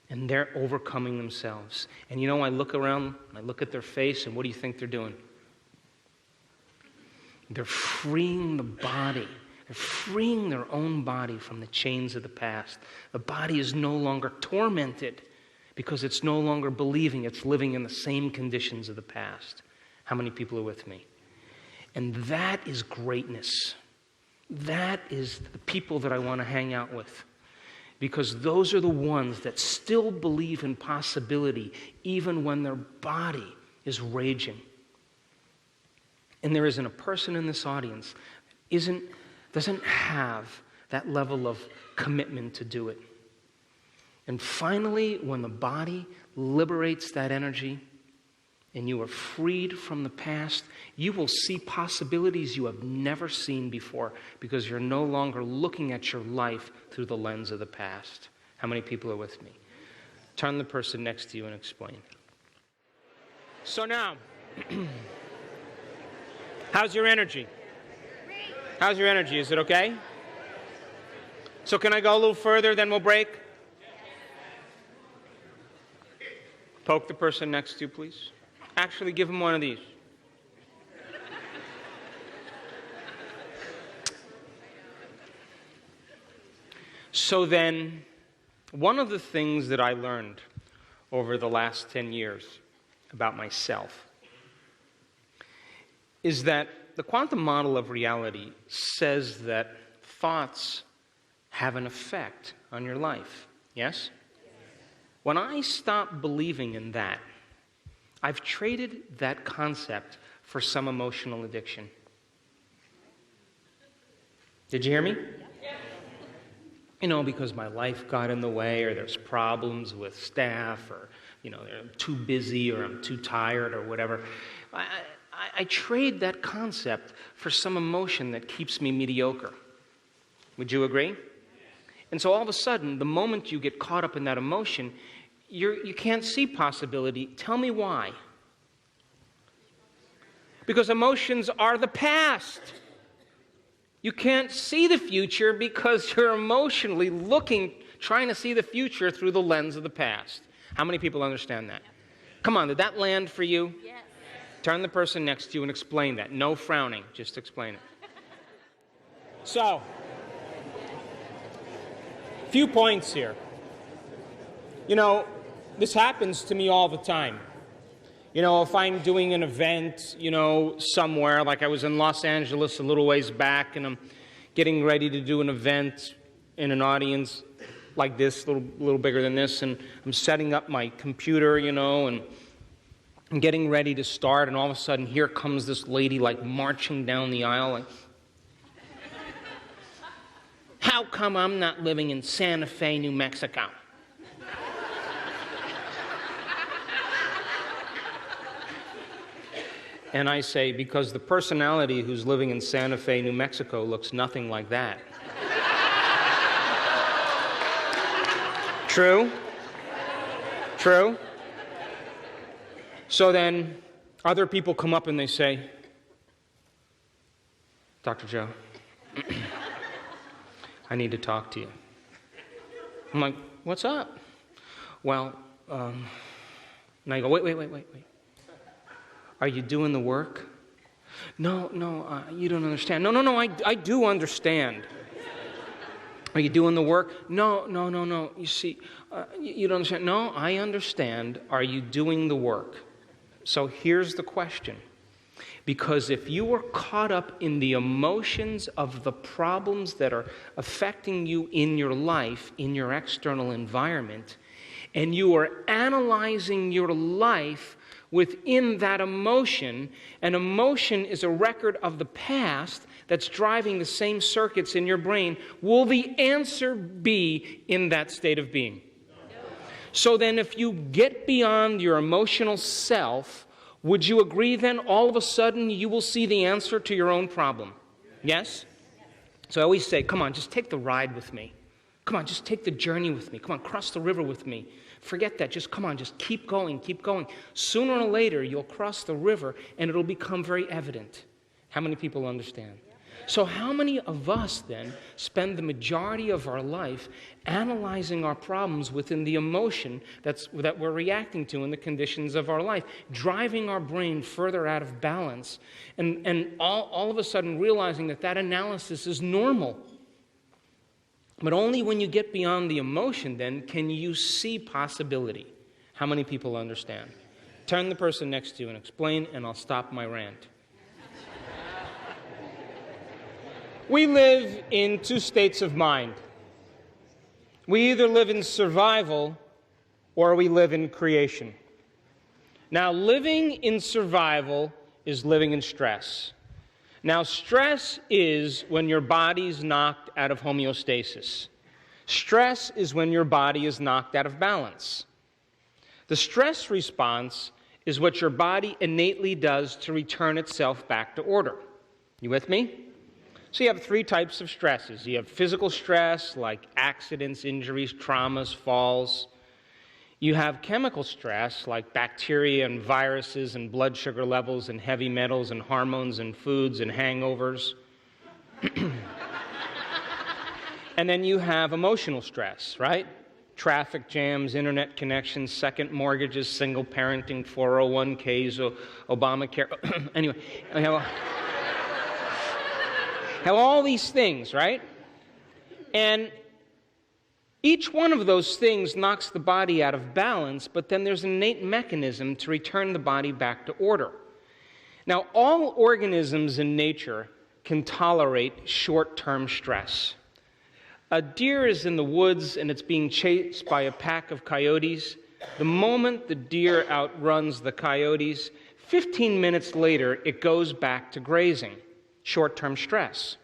And they're overcoming themselves. And you know, I look around, I look at their face, and what do you think they're doing? They're freeing the body. They're freeing their own body from the chains of the past. The body is no longer tormented because it's no longer believing it's living in the same conditions of the past. How many people are with me? And that is greatness. That is the people that I want to hang out with. Because those are the ones that still believe in possibility even when their body is raging. And there isn't a person in this audience that doesn't have that level of commitment to do it. And finally, when the body liberates that energy and you are freed from the past, you will see possibilities you have never seen before because you're no longer looking at your life through the lens of the past. How many people are with me? Turn to the person next to you and explain. So now, how's your energy? How's your energy? Is it okay? So can I go a little further, then we'll break? Poke the person next to you, please. Actually, give him one of these. So then, one of the things that I learned over the last 10 years about myself is that the quantum model of reality says that thoughts have an effect on your life. Yes? When I stopped believing in that, I've traded that concept for some emotional addiction. Did you hear me? You know, because my life got in the way, or there's problems with staff, or, you know, I'm too busy, or I'm too tired, or whatever. I trade that concept for some emotion that keeps me mediocre. Would you agree? And so all of a sudden, the moment you get caught up in that emotion, you can't see possibility. Tell me why. Because emotions are the past. You can't see the future because you're emotionally trying to see the future through the lens of the past. How many people understand that? Come on, did that land for you? Yes. Turn the person next to you and explain that. No frowning, just explain it. So, few points here. You know, this happens to me all the time. You know, if I'm doing an event, you know, somewhere, like I was in Los Angeles a little ways back, and I'm getting ready to do an event in an audience like this, a little bigger than this, and I'm setting up my computer, you know, and I'm getting ready to start, and all of a sudden, here comes this lady, like, marching down the aisle, like, how come I'm not living in Santa Fe, New Mexico? And I say, because the personality who's living in Santa Fe, New Mexico looks nothing like that. True? True? So then, other people come up and they say, Dr. Joe, I need to talk to you. I'm like, what's up? Well, and I go, wait. Are you doing the work? No, you don't understand. No, I do understand. Are you doing the work? No. You see, you don't understand. No, I understand. Are you doing the work? So here's the question. Because if you are caught up in the emotions of the problems that are affecting you in your life, in your external environment, and you are analyzing your life within that emotion, an emotion is a record of the past that's driving the same circuits in your brain, will the answer be in that state of being? No. So then if you get beyond your emotional self, would you agree then all of a sudden you will see the answer to your own problem? Yes? So I always say, come on, just take the ride with me. Come on, just take the journey with me. Come on, cross the river with me. Forget that. Just come on, just keep going, keep going. Sooner or later, you'll cross the river and it'll become very evident. How many people understand? So how many of us then spend the majority of our life analyzing our problems within the emotion that we're reacting to in the conditions of our life, driving our brain further out of balance, and all of a sudden realizing that that analysis is normal? But only when you get beyond the emotion then can you see possibility. How many people understand? Turn the person next to you and explain, and I'll stop my rant. We live in two states of mind. We either live in survival or we live in creation. Now, living in survival is living in stress. Now, stress is when your body's knocked out of homeostasis. Stress is when your body is knocked out of balance. The stress response is what your body innately does to return itself back to order. You with me? So you have three types of stresses. You have physical stress, like accidents, injuries, traumas, falls. You have chemical stress, like bacteria and viruses and blood sugar levels and heavy metals and hormones and foods and hangovers. And then you have emotional stress, right? Traffic jams, internet connections, second mortgages, single parenting, 401ks, Obamacare. Anyway, have all these things, right? And each one of those things knocks the body out of balance, but then there's an innate mechanism to return the body back to order. Now, all organisms in nature can tolerate short-term stress. A deer is in the woods and it's being chased by a pack of coyotes. The moment the deer outruns the coyotes, 15 minutes later, it goes back to grazing. Short-term stress.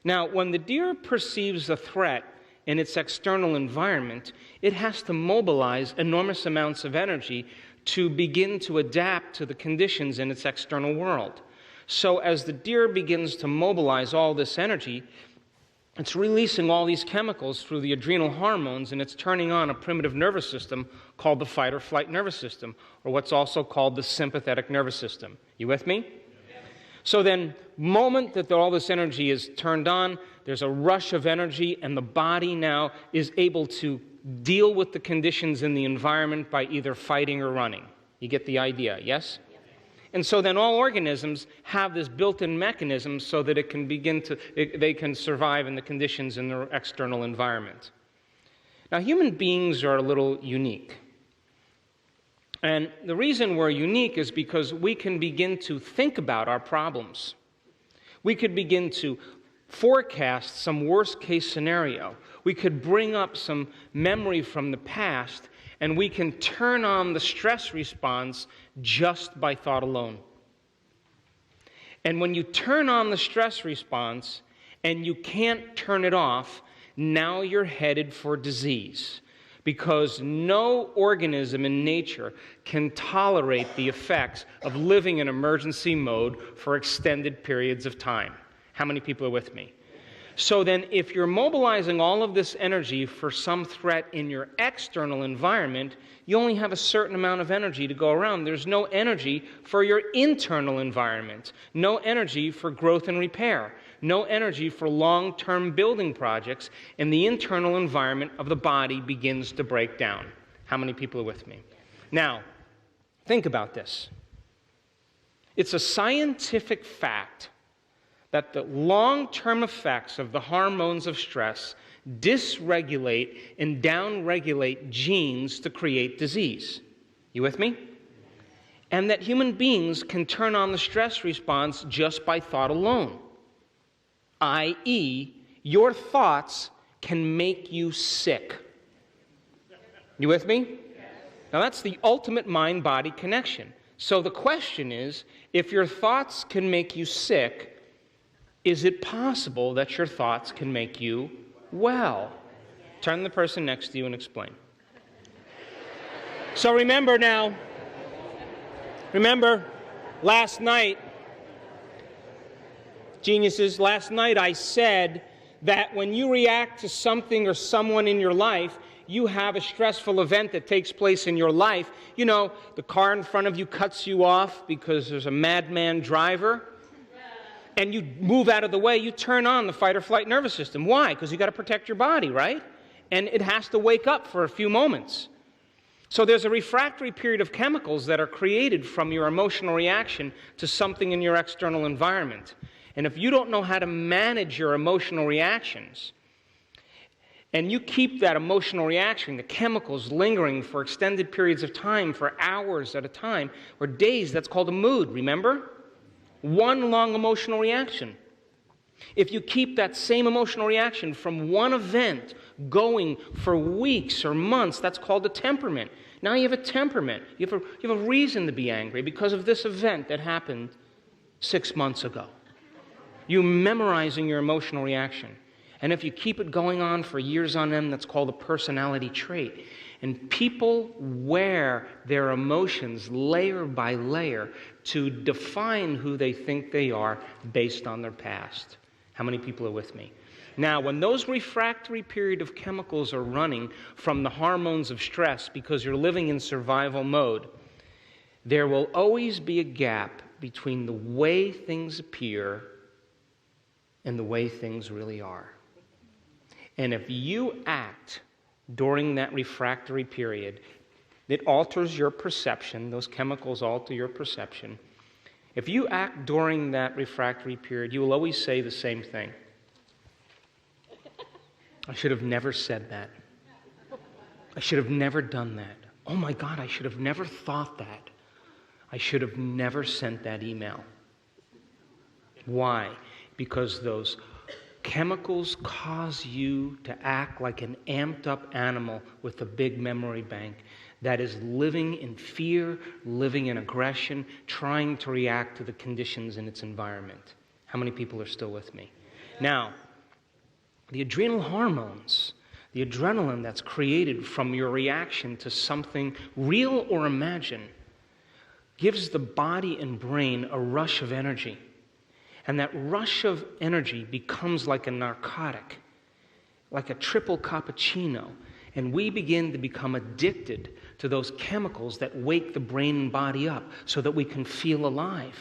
Now, when the deer perceives a threat in its external environment, it has to mobilize enormous amounts of energy to begin to adapt to the conditions in its external world. So as the deer begins to mobilize all this energy, it's releasing all these chemicals through the adrenal hormones, and it's turning on a primitive nervous system called the fight or flight nervous system, or what's also called the sympathetic nervous system. You with me? So then, moment that all this energy is turned on, there's a rush of energy, and the body now is able to deal with the conditions in the environment by either fighting or running. You get the idea, yes? And so then all organisms have this built-in mechanism so that they can survive in the conditions in their external environment. Now, human beings are a little unique. And the reason we're unique is because we can begin to think about our problems. We could begin to forecast some worst-case scenario. We could bring up some memory from the past, and we can turn on the stress response just by thought alone. And when you turn on the stress response and you can't turn it off, now you're headed for disease. Because no organism in nature can tolerate the effects of living in emergency mode for extended periods of time. How many people are with me? So then, if you're mobilizing all of this energy for some threat in your external environment, you only have a certain amount of energy to go around. There's no energy for your internal environment, no energy for growth and repair, no energy for long-term building projects, and the internal environment of the body begins to break down. How many people are with me? Now, think about this. It's a scientific fact that the long-term effects of the hormones of stress dysregulate and downregulate genes to create disease. You with me? And that human beings can turn on the stress response just by thought alone. i.e., your thoughts can make you sick. You with me? Now that's the ultimate mind-body connection. So the question is, if your thoughts can make you sick, is it possible that your thoughts can make you well? Turn to the person next to you and explain. So remember, last night, geniuses, last night I said that when you react to something or someone in your life, you have a stressful event that takes place in your life. You know, the car in front of you cuts you off because there's a madman driver, and you move out of the way, you turn on the fight or flight nervous system. Why? Because you got to protect your body, right? And it has to wake up for a few moments. So there's a refractory period of chemicals that are created from your emotional reaction to something in your external environment. And if you don't know how to manage your emotional reactions, and you keep that emotional reaction, the chemicals lingering for extended periods of time, for hours at a time, or days, that's called a mood, remember? One long emotional reaction. If you keep that same emotional reaction from one event going for weeks or months, that's called a temperament. Now you have a temperament. You have a reason to be angry because of this event that happened 6 months ago. You're memorizing your emotional reaction. And if you keep it going on for years on end, that's called a personality trait. And people wear their emotions layer by layer to define who they think they are based on their past. How many people are with me? Now, when those refractory period of chemicals are running from the hormones of stress because you're living in survival mode, there will always be a gap between the way things appear and the way things really are. And if you act during that refractory period, it alters your perception. Those chemicals alter your perception. If you act during that refractory period, you will always say the same thing. I should have never said that. I should have never done that. Oh my God, I should have never thought that. I should have never sent that email. Why? Because those chemicals cause you to act like an amped-up animal with a big memory bank that is living in fear, living in aggression, trying to react to the conditions in its environment. How many people are still with me? Now, the adrenal hormones, the adrenaline that's created from your reaction to something real or imagined, gives the body and brain a rush of energy. And that rush of energy becomes like a narcotic, like a triple cappuccino. And we begin to become addicted to those chemicals that wake the brain and body up so that we can feel alive.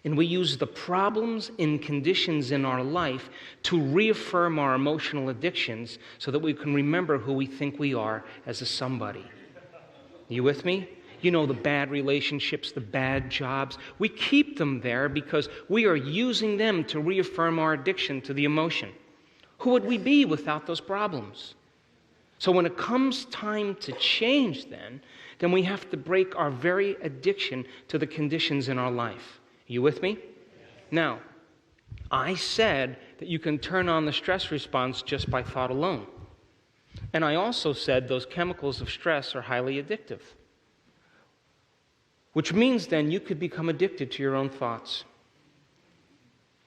And we use the problems and conditions in our life to reaffirm our emotional addictions so that we can remember who we think we are as a somebody. You with me? You know, the bad relationships, the bad jobs. We keep them there because we are using them to reaffirm our addiction to the emotion. Who would we be without those problems? So when it comes time to change then we have to break our very addiction to the conditions in our life. You with me? Now, I said that you can turn on the stress response just by thought alone. And I also said those chemicals of stress are highly addictive. Which means then you could become addicted to your own thoughts.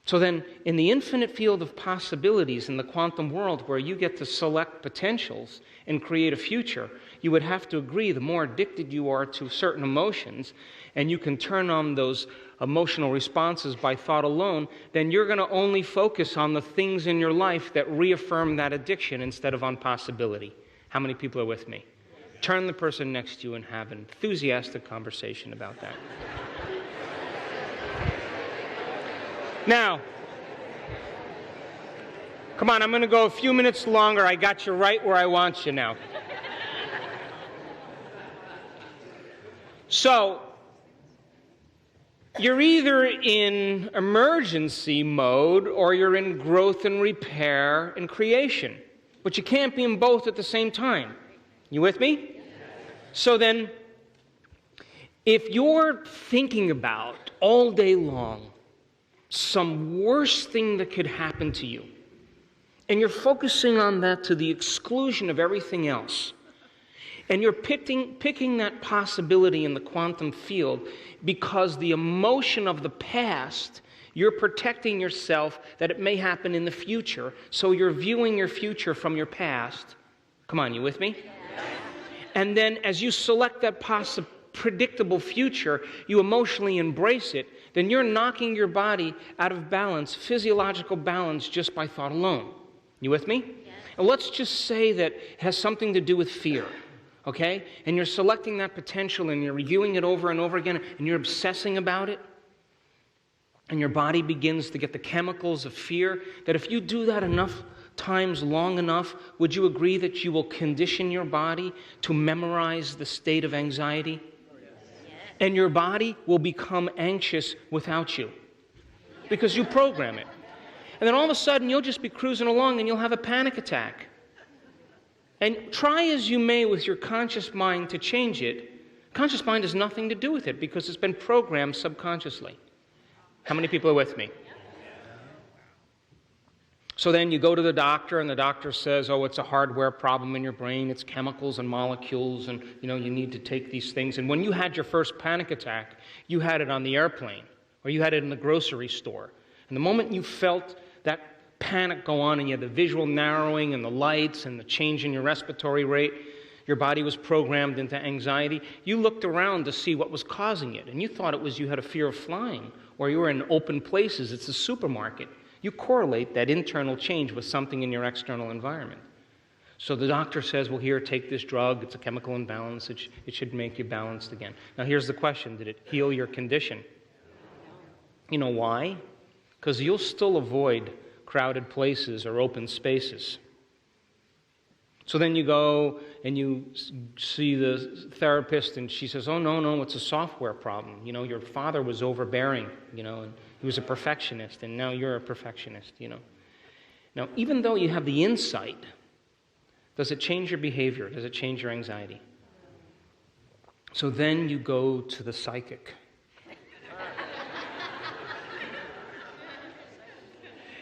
So then, in the infinite field of possibilities in the quantum world where you get to select potentials and create a future, you would have to agree the more addicted you are to certain emotions, and you can turn on those emotional responses by thought alone, then you're going to only focus on the things in your life that reaffirm that addiction instead of on possibility. How many people are with me? Turn the person next to you and have an enthusiastic conversation about that. Now, come on, I'm going to go a few minutes longer. I got you right where I want you now. So, you're either in emergency mode or you're in growth and repair and creation. but you can't be in both at the same time. You with me? Yes. So then, if you're thinking about all day long some worst thing that could happen to you, and you're focusing on that to the exclusion of everything else, and you're picking that possibility in the quantum field because the emotion of the past, you're protecting yourself that it may happen in the future, so you're viewing your future from your past. Come on, you with me? Yes. And then as you select that predictable future, you emotionally embrace it, then you're knocking your body out of balance, physiological balance, just by thought alone. You with me? Yes. And let's just say that it has something to do with fear. Okay? And you're selecting that potential and you're reviewing it over and over again and you're obsessing about it. And your body begins to get the chemicals of fear, that if you do that enough times, long enough, would you agree that you will condition your body to memorize the state of anxiety? Yes. And your body will become anxious without you because you program it. And then all of a sudden you'll just be cruising along and you'll have a panic attack. And try as you may with your conscious mind to change it, conscious mind has nothing to do with it because it's been programmed subconsciously. How many people are with me? So then you go to the doctor and the doctor says, oh, it's a hardware problem in your brain, it's chemicals and molecules, and you need to take these things. And when you had your first panic attack, you had it on the airplane or you had it in the grocery store. And the moment you felt that panic go on and you had the visual narrowing and the lights and the change in your respiratory rate, your body was programmed into anxiety, you looked around to see what was causing it. And you thought it was you had a fear of flying or you were in open places, it's a supermarket. You correlate that internal change with something in your external environment. So the doctor says, well, here, take this drug. It's a chemical imbalance. It should make you balanced again. Now, here's the question. Did it heal your condition? You know why? Because you'll still avoid crowded places or open spaces. So then you go and you see the therapist and she says, oh, no, it's a software problem. Your father was overbearing, and he was a perfectionist, and now you're a perfectionist, Now, even though you have the insight, does it change your behavior? Does it change your anxiety? So then you go to the psychic.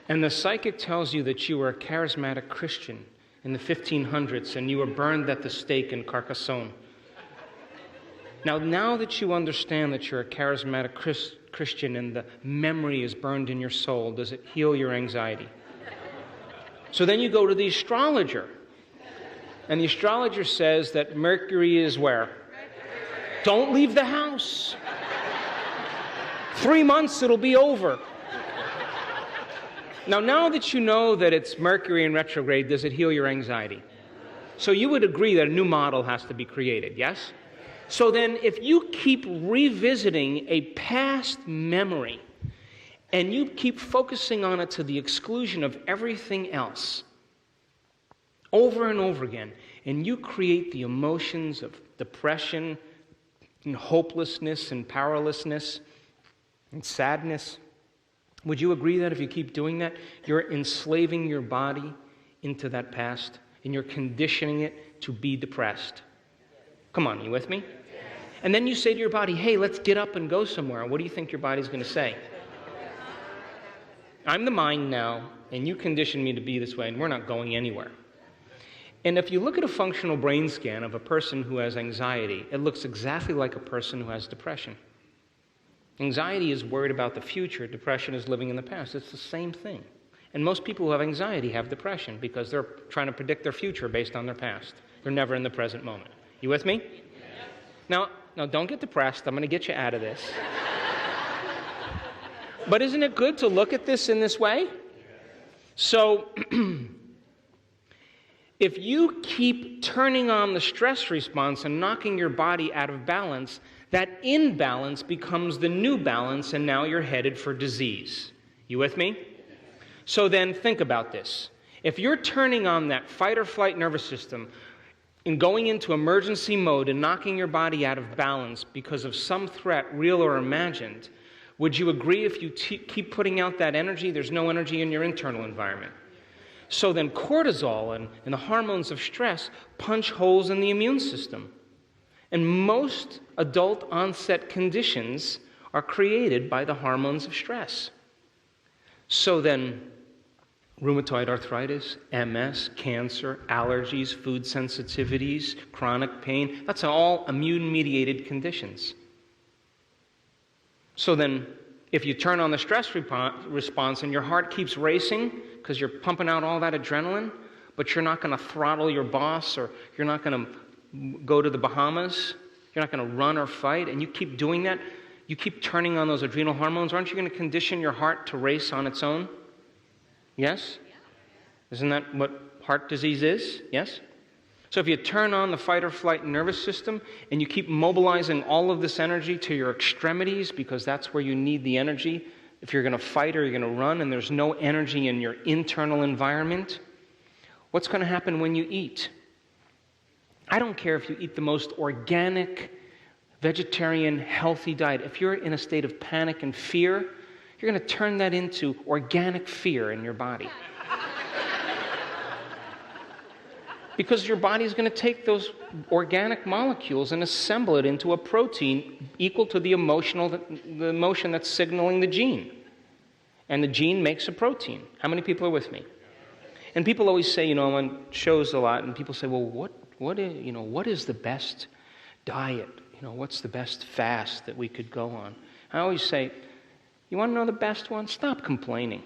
And the psychic tells you that you were a charismatic Christian in the 1500s and you were burned at the stake in Carcassonne. Now that you understand that you're a charismatic Christian and the memory is burned in your soul, does it heal your anxiety? So then you go to the astrologer. And the astrologer says that Mercury is where? Don't leave the house. 3 months, it'll be over. Now that you know that it's Mercury in retrograde, does it heal your anxiety? So you would agree that a new model has to be created, yes? So then if you keep revisiting a past memory and you keep focusing on it to the exclusion of everything else, over and over again, and you create the emotions of depression and hopelessness and powerlessness and sadness, would you agree that if you keep doing that, you're enslaving your body into that past and you're conditioning it to be depressed? Come on, you with me? And then you say to your body, hey, let's get up and go somewhere. What do you think your body's going to say? I'm the mind now, and you conditioned me to be this way, and we're not going anywhere. And if you look at a functional brain scan of a person who has anxiety, it looks exactly like a person who has depression. Anxiety is worried about the future. Depression is living in the past. It's the same thing. And most people who have anxiety have depression because they're trying to predict their future based on their past. They're never in the present moment. You with me? Now, don't get depressed. I'm going to get you out of this. But isn't it good to look at this in this way? So, if you keep turning on the stress response and knocking your body out of balance, that imbalance becomes the new balance, and now you're headed for disease. You with me? So then think about this. If you're turning on that fight or flight nervous system and going into emergency mode and knocking your body out of balance because of some threat, real or imagined, would you agree if you keep putting out that energy, there's no energy in your internal environment? So then cortisol and the hormones of stress punch holes in the immune system. And most adult onset conditions are created by the hormones of stress. So then rheumatoid arthritis, MS, cancer, allergies, food sensitivities, chronic pain, that's all immune-mediated conditions. So then if you turn on the stress response and your heart keeps racing because you're pumping out all that adrenaline, but you're not going to throttle your boss, or you're not going to go to the Bahamas, you're not going to run or fight, and you keep doing that, you keep turning on those adrenal hormones, aren't you going to condition your heart to race on its own? Yes? Isn't that what heart disease is? Yes? So if you turn on the fight or flight nervous system and you keep mobilizing all of this energy to your extremities, because that's where you need the energy if you're going to fight or you're going to run, and there's no energy in your internal environment, what's going to happen when you eat? I don't care if you eat the most organic, vegetarian, healthy diet. If you're in a state of panic and fear, you're going to turn that into organic fear in your body. Because your body is going to take those organic molecules and assemble it into a protein equal to the emotion that's signaling the gene. And the gene makes a protein. How many people are with me? And people always say, on shows a lot, and people say, well, what is the best diet? What's the best fast that we could go on? I always say, you want to know the best one? Stop complaining.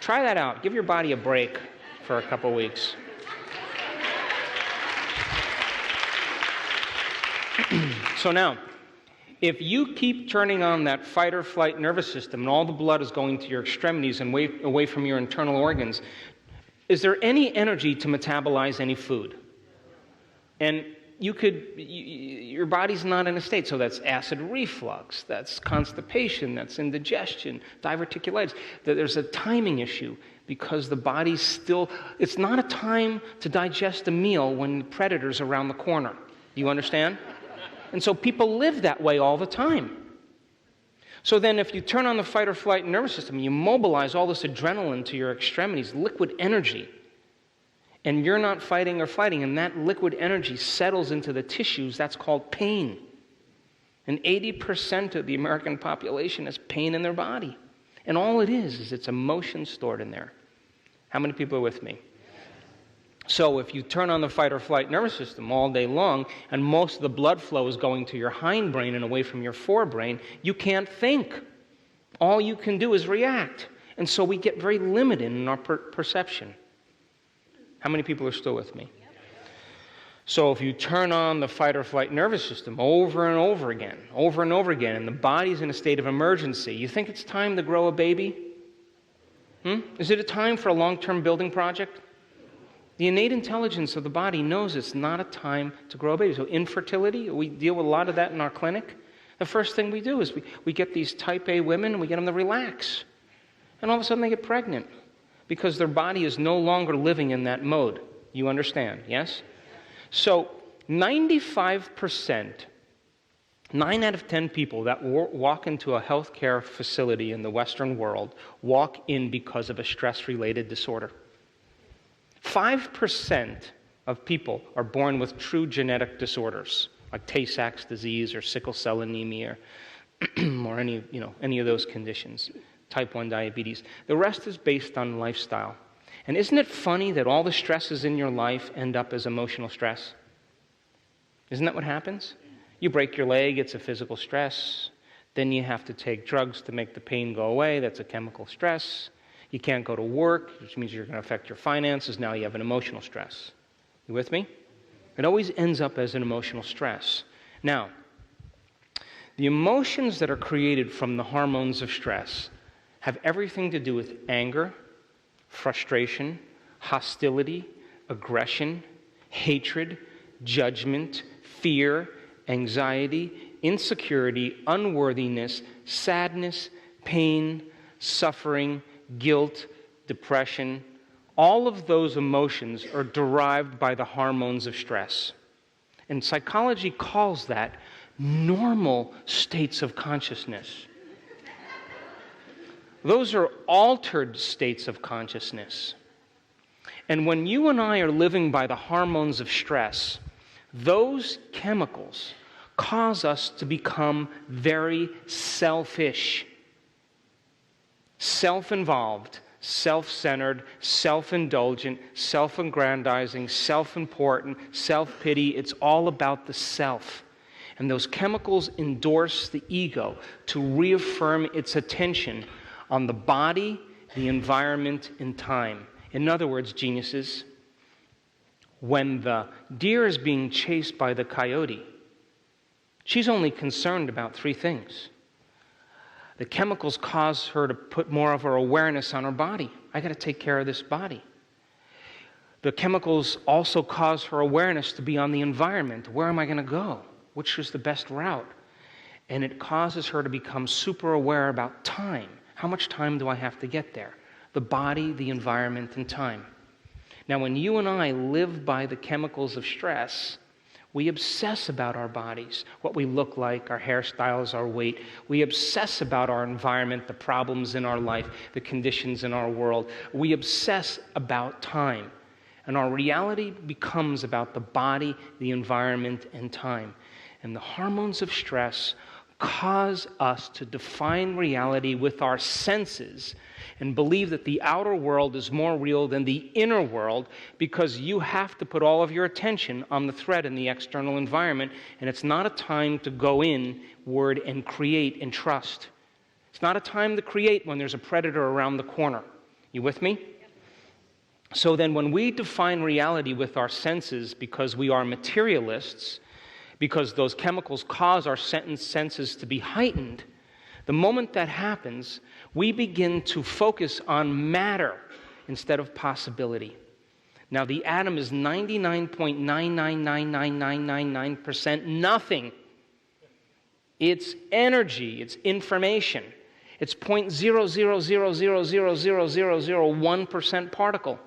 Try that out. Give your body a break for a couple weeks. So now, if you keep turning on that fight or flight nervous system and all the blood is going to your extremities and away from your internal organs, is there any energy to metabolize any food? And your body's not in a state, so that's acid reflux, that's constipation, that's indigestion, diverticulitis. There's a timing issue because the body's still, it's not a time to digest a meal when the predator's around the corner. Do you understand? And so people live that way all the time. So then if you turn on the fight or flight nervous system, you mobilize all this adrenaline to your extremities, liquid energy, and you're not fighting or flighting, and that liquid energy settles into the tissues, that's called pain. And 80% of the American population has pain in their body. And all it is it's emotion stored in there. How many people are with me? So if you turn on the fight or flight nervous system all day long, and most of the blood flow is going to your hindbrain and away from your forebrain, you can't think. All you can do is react. And so we get very limited in our perception. How many people are still with me? So if you turn on the fight or flight nervous system over and over again, and the body's in a state of emergency, you think it's time to grow a baby? Is it a time for a long-term building project? The innate intelligence of the body knows it's not a time to grow a baby. So infertility, we deal with a lot of that in our clinic. The first thing we do is we get these type A women and we get them to relax. And all of a sudden they get pregnant because their body is no longer living in that mode. You understand, yes? So 95%, 9 out of 10 people that walk into a healthcare facility in the Western world walk in because of a stress-related disorder. 5% of people are born with true genetic disorders, like Tay-Sachs disease or sickle cell anemia, or any of those conditions, type 1 diabetes. The rest is based on lifestyle. And isn't it funny that all the stresses in your life end up as emotional stress? Isn't that what happens? You break your leg, it's a physical stress. Then you have to take drugs to make the pain go away, that's a chemical stress. You can't go to work, which means you're going to affect your finances. Now you have an emotional stress. You with me? It always ends up as an emotional stress. Now, the emotions that are created from the hormones of stress have everything to do with anger, frustration, hostility, aggression, hatred, judgment, fear, anxiety, insecurity, unworthiness, sadness, pain, suffering, guilt, depression. All of those emotions are derived by the hormones of stress. And psychology calls that normal states of consciousness. Those are altered states of consciousness. And when you and I are living by the hormones of stress, those chemicals cause us to become very selfish, self-involved, self-centered, self-indulgent, self-aggrandizing, self-important, self-pity. It's all about the self. And those chemicals endorse the ego to reaffirm its attention on the body, the environment, and time. In other words, geniuses, when the deer is being chased by the coyote, she's only concerned about three things. The chemicals cause her to put more of her awareness on her body. I got to take care of this body. The chemicals also cause her awareness to be on the environment. Where am I going to go? Which is the best route? And it causes her to become super aware about time. How much time do I have to get there? The body, the environment, and time. Now, when you and I live by the chemicals of stress, we obsess about our bodies, what we look like, our hairstyles, our weight. We obsess about our environment, the problems in our life, the conditions in our world. We obsess about time. And our reality becomes about the body, the environment, and time. And the hormones of stress cause us to define reality with our senses and believe that the outer world is more real than the inner world, because you have to put all of your attention on the threat in the external environment, and it's not a time to go inward and create and trust. It's not a time to create when there's a predator around the corner. You with me? So then when we define reality with our senses because we are materialists, because those chemicals cause our senses to be heightened, the moment that happens, we begin to focus on matter instead of possibility. Now, the atom is 99.9999999% nothing. It's energy, it's information. It's 0.000000001% particle.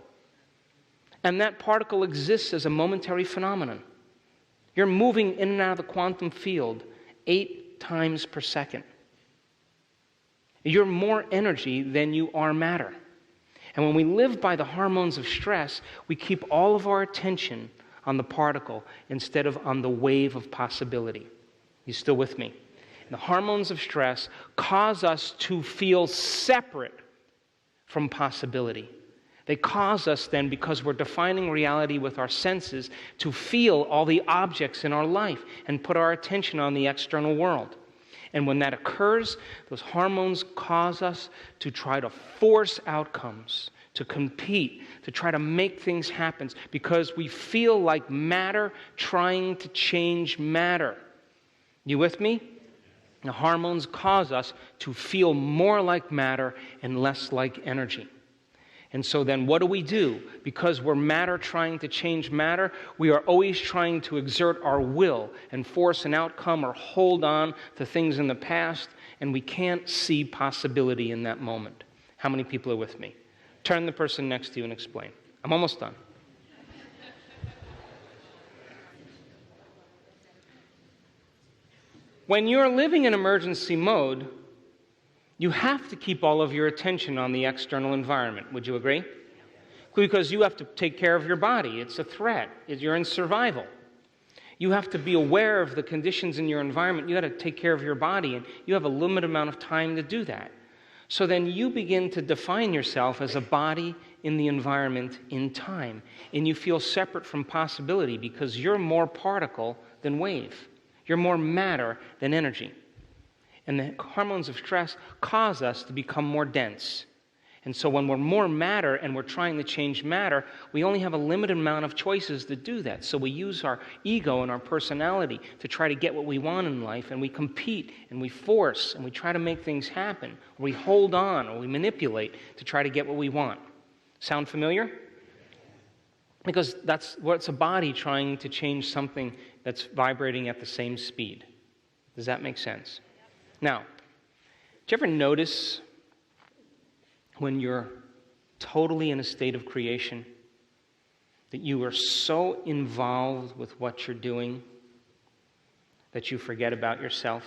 And that particle exists as a momentary phenomenon. You're moving in and out of the quantum field 8 times per second. You're more energy than you are matter. And when we live by the hormones of stress, we keep all of our attention on the particle instead of on the wave of possibility. You still with me? And the hormones of stress cause us to feel separate from possibility. They cause us then, because we're defining reality with our senses, to feel all the objects in our life and put our attention on the external world. And when that occurs, those hormones cause us to try to force outcomes, to compete, to try to make things happen, because we feel like matter trying to change matter. You with me? The hormones cause us to feel more like matter and less like energy. And so then what do? Because we're matter trying to change matter, we are always trying to exert our will and force an outcome or hold on to things in the past, and we can't see possibility in that moment. How many people are with me? Turn to the person next to you and explain. I'm almost done. When you're living in emergency mode, you have to keep all of your attention on the external environment. Would you agree? Because you have to take care of your body. It's a threat. You're in survival. You have to be aware of the conditions in your environment. You got to take care of your body, and you have a limited amount of time to do that. So then you begin to define yourself as a body in the environment in time, and you feel separate from possibility because you're more particle than wave. You're more matter than energy. And the hormones of stress cause us to become more dense. And so when we're more matter and we're trying to change matter, we only have a limited amount of choices to do that. So we use our ego and our personality to try to get what we want in life, and we compete and we force and we try to make things happen. Or we hold on or we manipulate to try to get what we want. Sound familiar? Because that's what's a body trying to change something that's vibrating at the same speed. Does that make sense? Now, did you ever notice when you're totally in a state of creation that you are so involved with what you're doing that you forget about yourself?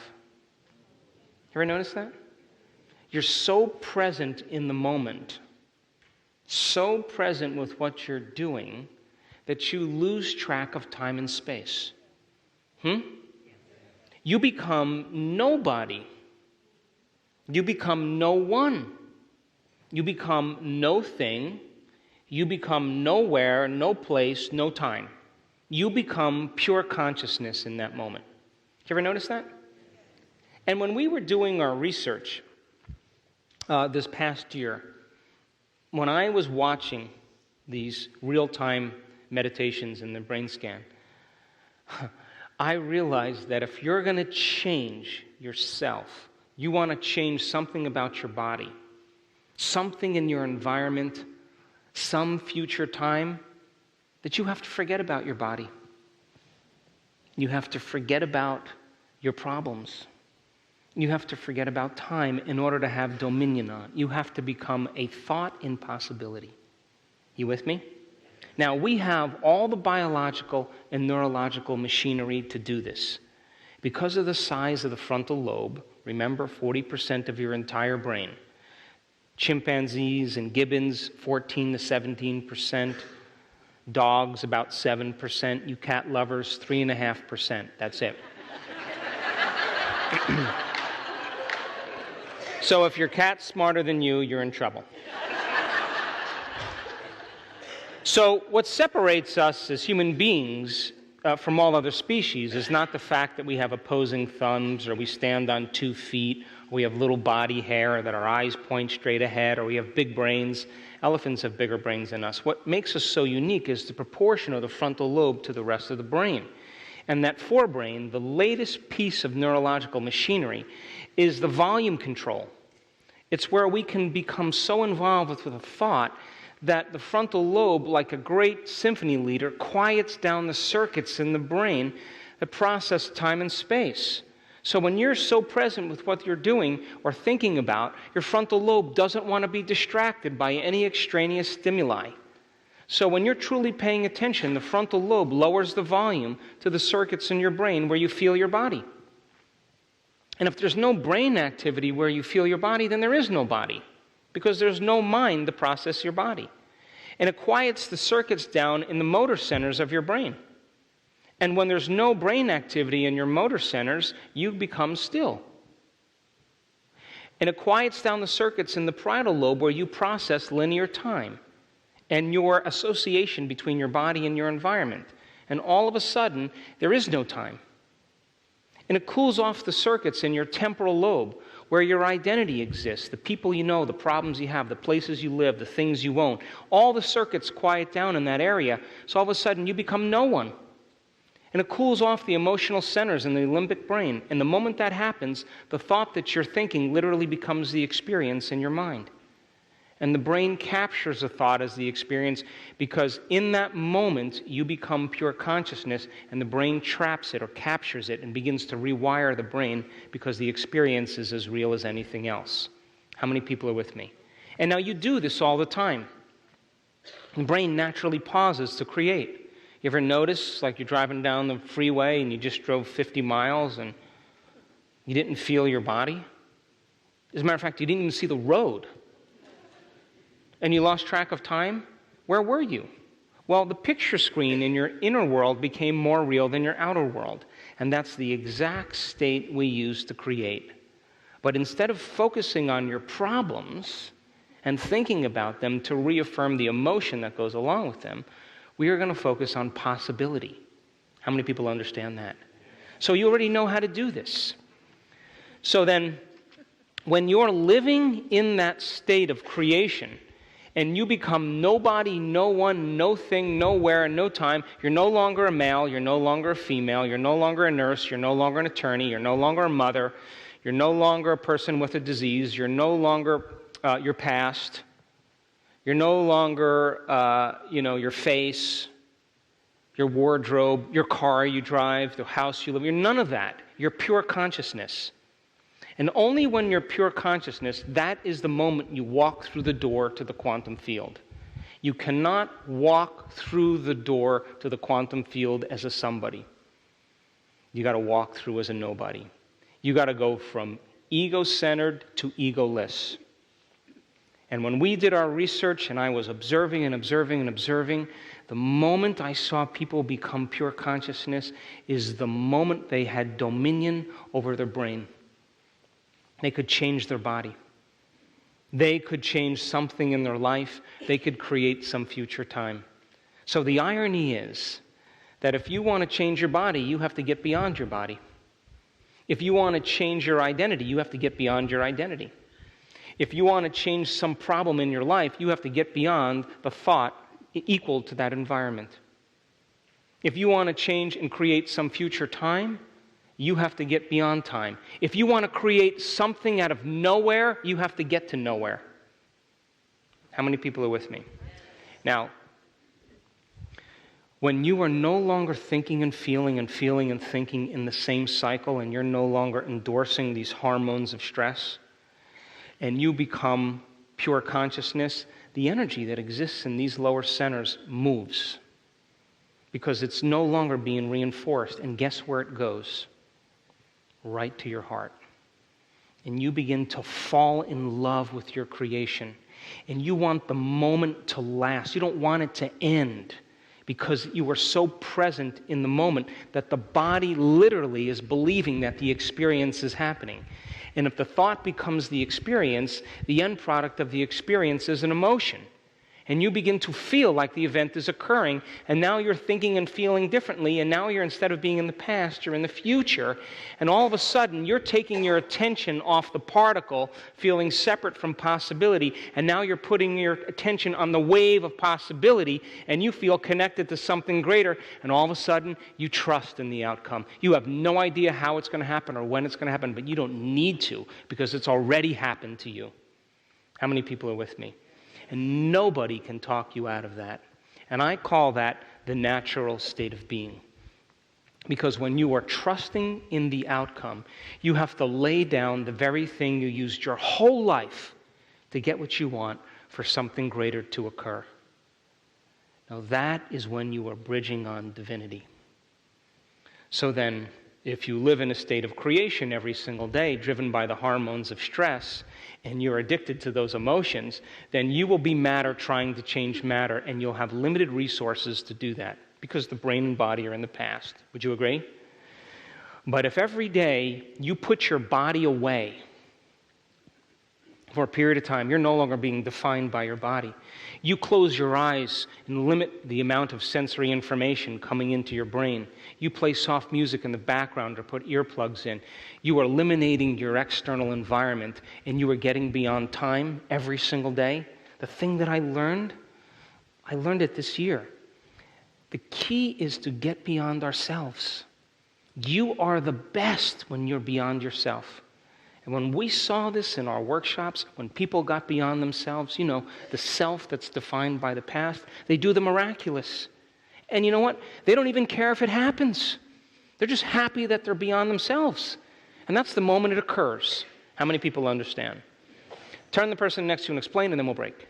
You ever notice that? You're so present in the moment So present with what you're doing that you lose track of time and space. You become nobody. You become no one. You become no thing. You become nowhere, no place, no time. You become pure consciousness in that moment. Did you ever notice that? And when we were doing our research this past year, when I was watching these real-time meditations in the brain scan, I realized that if you're going to change yourself, you want to change something about your body, something in your environment, some future time, that you have to forget about your body. You have to forget about your problems. You have to forget about time in order to have dominion on. You have to become a thought impossibility. You with me? Now, we have all the biological and neurological machinery to do this. Because of the size of the frontal lobe, remember, 40% of your entire brain. Chimpanzees and gibbons, 14 to 17%. Dogs, about 7%. You cat lovers, 3.5%. That's it. So if your cat's smarter than you, you're in trouble. So what separates us as human beings from all other species is not the fact that we have opposing thumbs, or we stand on 2 feet, or we have little body hair, or that our eyes point straight ahead, or we have big brains. Elephants have bigger brains than us. What makes us so unique is the proportion of the frontal lobe to the rest of the brain. And that forebrain, the latest piece of neurological machinery, is the volume control. It's where we can become so involved with a thought that the frontal lobe, like a great symphony leader, quiets down the circuits in the brain that process time and space. So when you're so present with what you're doing or thinking about, your frontal lobe doesn't want to be distracted by any extraneous stimuli. So when you're truly paying attention, the frontal lobe lowers the volume to the circuits in your brain where you feel your body. And if there's no brain activity where you feel your body, then there is no body, because there's no mind to process your body. And it quiets the circuits down in the motor centers of your brain. And when there's no brain activity in your motor centers, you become still. And it quiets down the circuits in the parietal lobe where you process linear time and your association between your body and your environment. And all of a sudden, there is no time. And it cools off the circuits in your temporal lobe, where your identity exists, the people you know, the problems you have, the places you live, the things you own. All the circuits quiet down in that area, so all of a sudden you become no one. And it cools off the emotional centers in the limbic brain. And the moment that happens, the thought that you're thinking literally becomes the experience in your mind. And the brain captures a thought as the experience, because in that moment you become pure consciousness, and the brain traps it or captures it and begins to rewire the brain, because the experience is as real as anything else. How many people are with me? And now you do this all the time. The brain naturally pauses to create. You ever notice, like you're driving down the freeway and you just drove 50 miles and you didn't feel your body? As a matter of fact, you didn't even see the road. And you lost track of time? Where were you? Well, the picture screen in your inner world became more real than your outer world. And that's the exact state we use to create. But instead of focusing on your problems and thinking about them to reaffirm the emotion that goes along with them, we are going to focus on possibility. How many people understand that? So you already know how to do this. So then, when you're living in that state of creation, and you become nobody, no one, no thing, nowhere, and no time, you're no longer a male, you're no longer a female, you're no longer a nurse, you're no longer an attorney, you're no longer a mother, you're no longer a person with a disease, you're no longer your past, you're no longer, your face, your wardrobe, your car you drive, the house you live in. You're none of that. You're pure consciousness. And only when you're pure consciousness, that is the moment you walk through the door to the quantum field. You cannot walk through the door to the quantum field as a somebody. You got to walk through as a nobody. You got to go from ego-centered to egoless. And when we did our research and I was observing and observing and observing, the moment I saw people become pure consciousness is the moment they had dominion over their brain. They could change their body. They could change something in their life. They could create some future time. So the irony is that if you want to change your body, you have to get beyond your body. If you want to change your identity, you have to get beyond your identity. If you want to change some problem in your life, you have to get beyond the thought equal to that environment. If you want to change and create some future time, you have to get beyond time. If you want to create something out of nowhere, you have to get to nowhere. How many people are with me? Now, when you are no longer thinking and feeling and feeling and thinking in the same cycle, and you're no longer endorsing these hormones of stress, and you become pure consciousness, the energy that exists in these lower centers moves because it's no longer being reinforced. And guess where it goes? Right to your heart. And you begin to fall in love with your creation. And you want the moment to last. You don't want it to end because you are so present in the moment that the body literally is believing that the experience is happening. And if the thought becomes the experience, the end product of the experience is an emotion. And you begin to feel like the event is occurring, and now you're thinking and feeling differently, and now you're, instead of being in the past, you're in the future, and all of a sudden you're taking your attention off the particle, feeling separate from possibility, and now you're putting your attention on the wave of possibility, and you feel connected to something greater, and all of a sudden you trust in the outcome. You have no idea how it's going to happen or when it's going to happen, but you don't need to, because it's already happened to you. How many people are with me? And nobody can talk you out of that. And I call that the natural state of being. Because when you are trusting in the outcome, you have to lay down the very thing you used your whole life to get what you want for something greater to occur. Now that is when you are bridging on divinity. So then, if you live in a state of creation every single day, driven by the hormones of stress, and you're addicted to those emotions, then you will be matter trying to change matter, and you'll have limited resources to do that, because the brain and body are in the past. Would you agree? But if every day you put your body away for a period of time, you're no longer being defined by your body. You close your eyes and limit the amount of sensory information coming into your brain. You play soft music in the background or put earplugs in. You are eliminating your external environment, and you are getting beyond time every single day. The thing that I learned it this year. The key is to get beyond ourselves. You are the best when you're beyond yourself. And when we saw this in our workshops, when people got beyond themselves, the self that's defined by the past, they do the miraculous. And you know what? They don't even care if it happens. They're just happy that they're beyond themselves. And that's the moment it occurs. How many people understand? Turn the person next to you and explain, and then we'll break.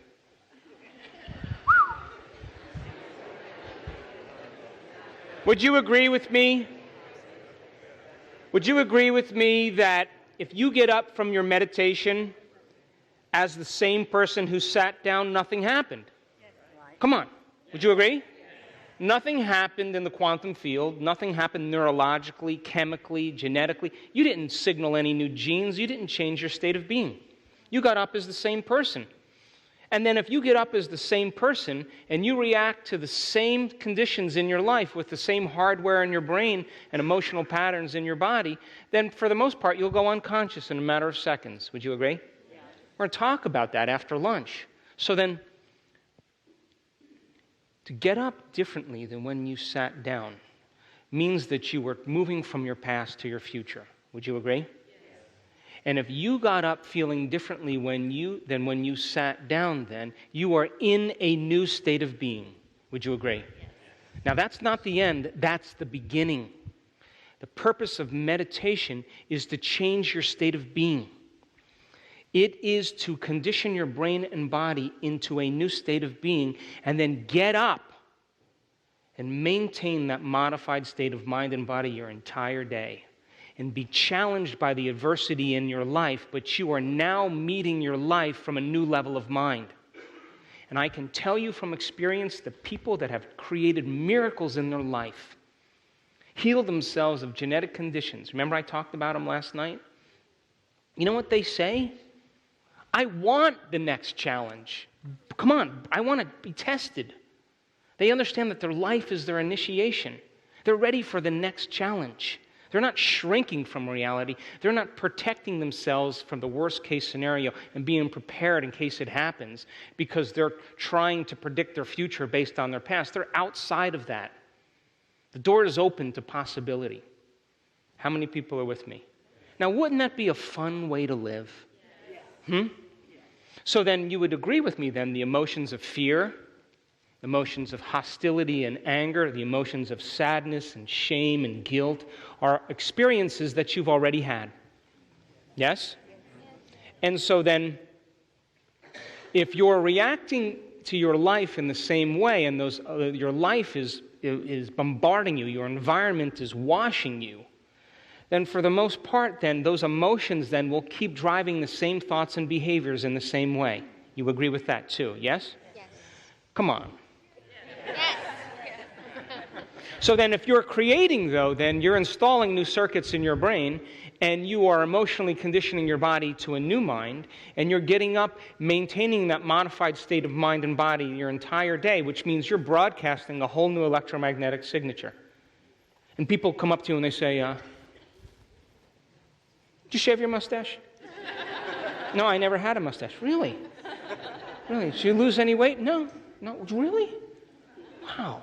Would you agree with me? Would you agree with me that if you get up from your meditation as the same person who sat down, nothing happened? Come on. Would you agree? Nothing happened in the quantum field. Nothing happened neurologically, chemically, genetically. You didn't signal any new genes. You didn't change your state of being. You got up as the same person. And then if you get up as the same person and you react to the same conditions in your life with the same hardware in your brain and emotional patterns in your body, then for the most part you'll go unconscious in a matter of seconds. Would you agree? Yeah. We're going to talk about that after lunch. So then, to get up differently than when you sat down means that you were moving from your past to your future. Would you agree? And if you got up feeling differently than when you sat down then, you are in a new state of being. Would you agree? Yes. Now that's not the end, that's the beginning. The purpose of meditation is to change your state of being. It is to condition your brain and body into a new state of being and then get up and maintain that modified state of mind and body your entire day. and be challenged by the adversity in your life, but you are now meeting your life from a new level of mind. And I can tell you from experience, the people that have created miracles in their life, healed themselves of genetic conditions. Remember I talked about them last night? You know what they say? I want the next challenge. Come on, I want to be tested. They understand that their life is their initiation. They're ready for the next challenge. They're not shrinking from reality. They're not protecting themselves from the worst case scenario and being prepared in case it happens because they're trying to predict their future based on their past. They're outside of that. The door is open to possibility. How many people are with me? Now, wouldn't that be a fun way to live? So then you would agree with me then, the emotions of fear, emotions of hostility and anger, the emotions of sadness and shame and guilt are experiences that you've already had. Yes? And so then, if you're reacting to your life in the same way, and your life is bombarding you, your environment is washing you, then for the most part, then, those emotions then will keep driving the same thoughts and behaviors in the same way. You agree with that too, yes? Yes. Come on. Yes. So then if you're creating, though, then you're installing new circuits in your brain, and you are emotionally conditioning your body to a new mind, and you're getting up, maintaining that modified state of mind and body your entire day, which means you're broadcasting a whole new electromagnetic signature. And people come up to you and they say, did you shave your mustache? No, I never had a mustache. Really? Really? Did you lose any weight? No. No, really? Wow.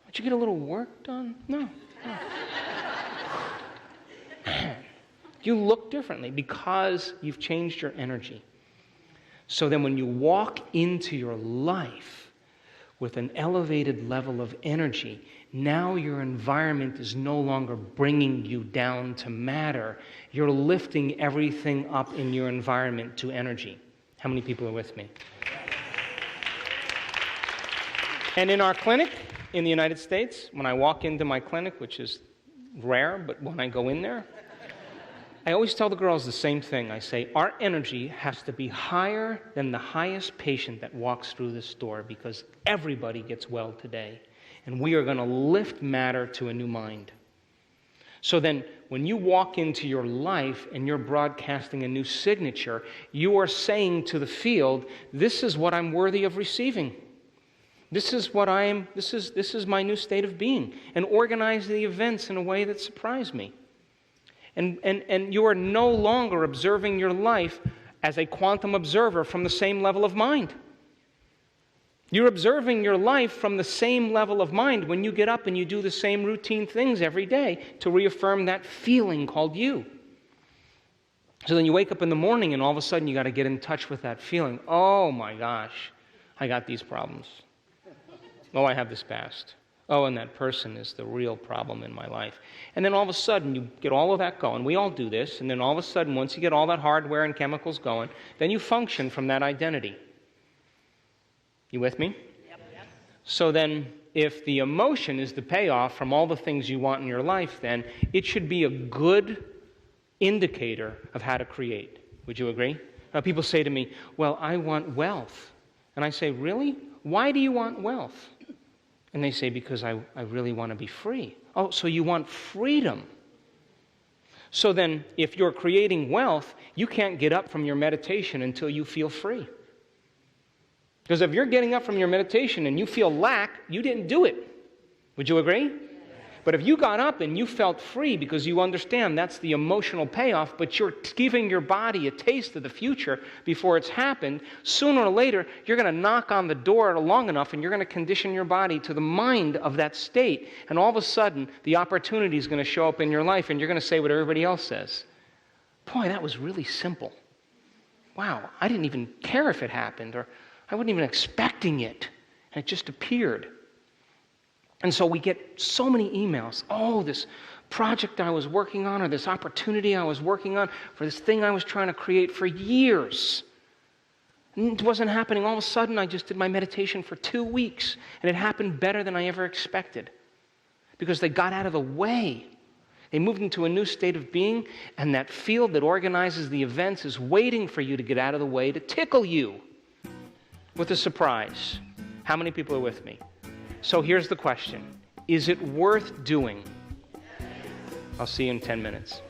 Did you get a little work done? No. Man, you look differently because you've changed your energy. So then when you walk into your life with an elevated level of energy, now your environment is no longer bringing you down to matter. You're lifting everything up in your environment to energy. How many people are with me? And in our clinic in the United States, when I walk into my clinic, which is rare, but when I go in there, I always tell the girls the same thing. I say, our energy has to be higher than the highest patient that walks through this door because everybody gets well today. And we are going to lift matter to a new mind. So then, when you walk into your life and you're broadcasting a new signature, you are saying to the field, this is what I'm worthy of receiving. This is what I am, this is my new state of being. And organize the events in a way that surprised me. And you are no longer observing your life as a quantum observer from the same level of mind. You're observing your life from the same level of mind when you get up and you do the same routine things every day to reaffirm that feeling called you. So then you wake up in the morning and all of a sudden you got to get in touch with that feeling. Oh my gosh, I got these problems. Oh, I have this past. Oh, and that person is the real problem in my life. And then all of a sudden, you get all of that going. We all do this. And then all of a sudden, once you get all that hardware and chemicals going, then you function from that identity. You with me? Yep. So then, if the emotion is the payoff from all the things you want in your life, then it should be a good indicator of how to create. Would you agree? Now, people say to me, well, I want wealth. And I say, really? Why do you want wealth? And they say, because I really want to be free. Oh, so you want freedom. So then, if you're creating wealth, you can't get up from your meditation until you feel free. Because if you're getting up from your meditation and you feel lack, you didn't do it. Would you agree? But if you got up and you felt free because you understand that's the emotional payoff, but you're giving your body a taste of the future before it's happened, sooner or later, you're going to knock on the door long enough and you're going to condition your body to the mind of that state. And all of a sudden, the opportunity is going to show up in your life and you're going to say what everybody else says. Boy, that was really simple. Wow, I didn't even care if it happened, or I wasn't even expecting it. And it just appeared. And so we get so many emails. Oh, this project I was working on, or this opportunity I was working on, for this thing I was trying to create for years. And it wasn't happening. All of a sudden, I just did my meditation for 2 weeks, and it happened better than I ever expected. Because they got out of the way. They moved into a new state of being, and that field that organizes the events is waiting for you to get out of the way to tickle you with a surprise. How many people are with me? So here's the question. Is it worth doing? I'll see you in 10 minutes.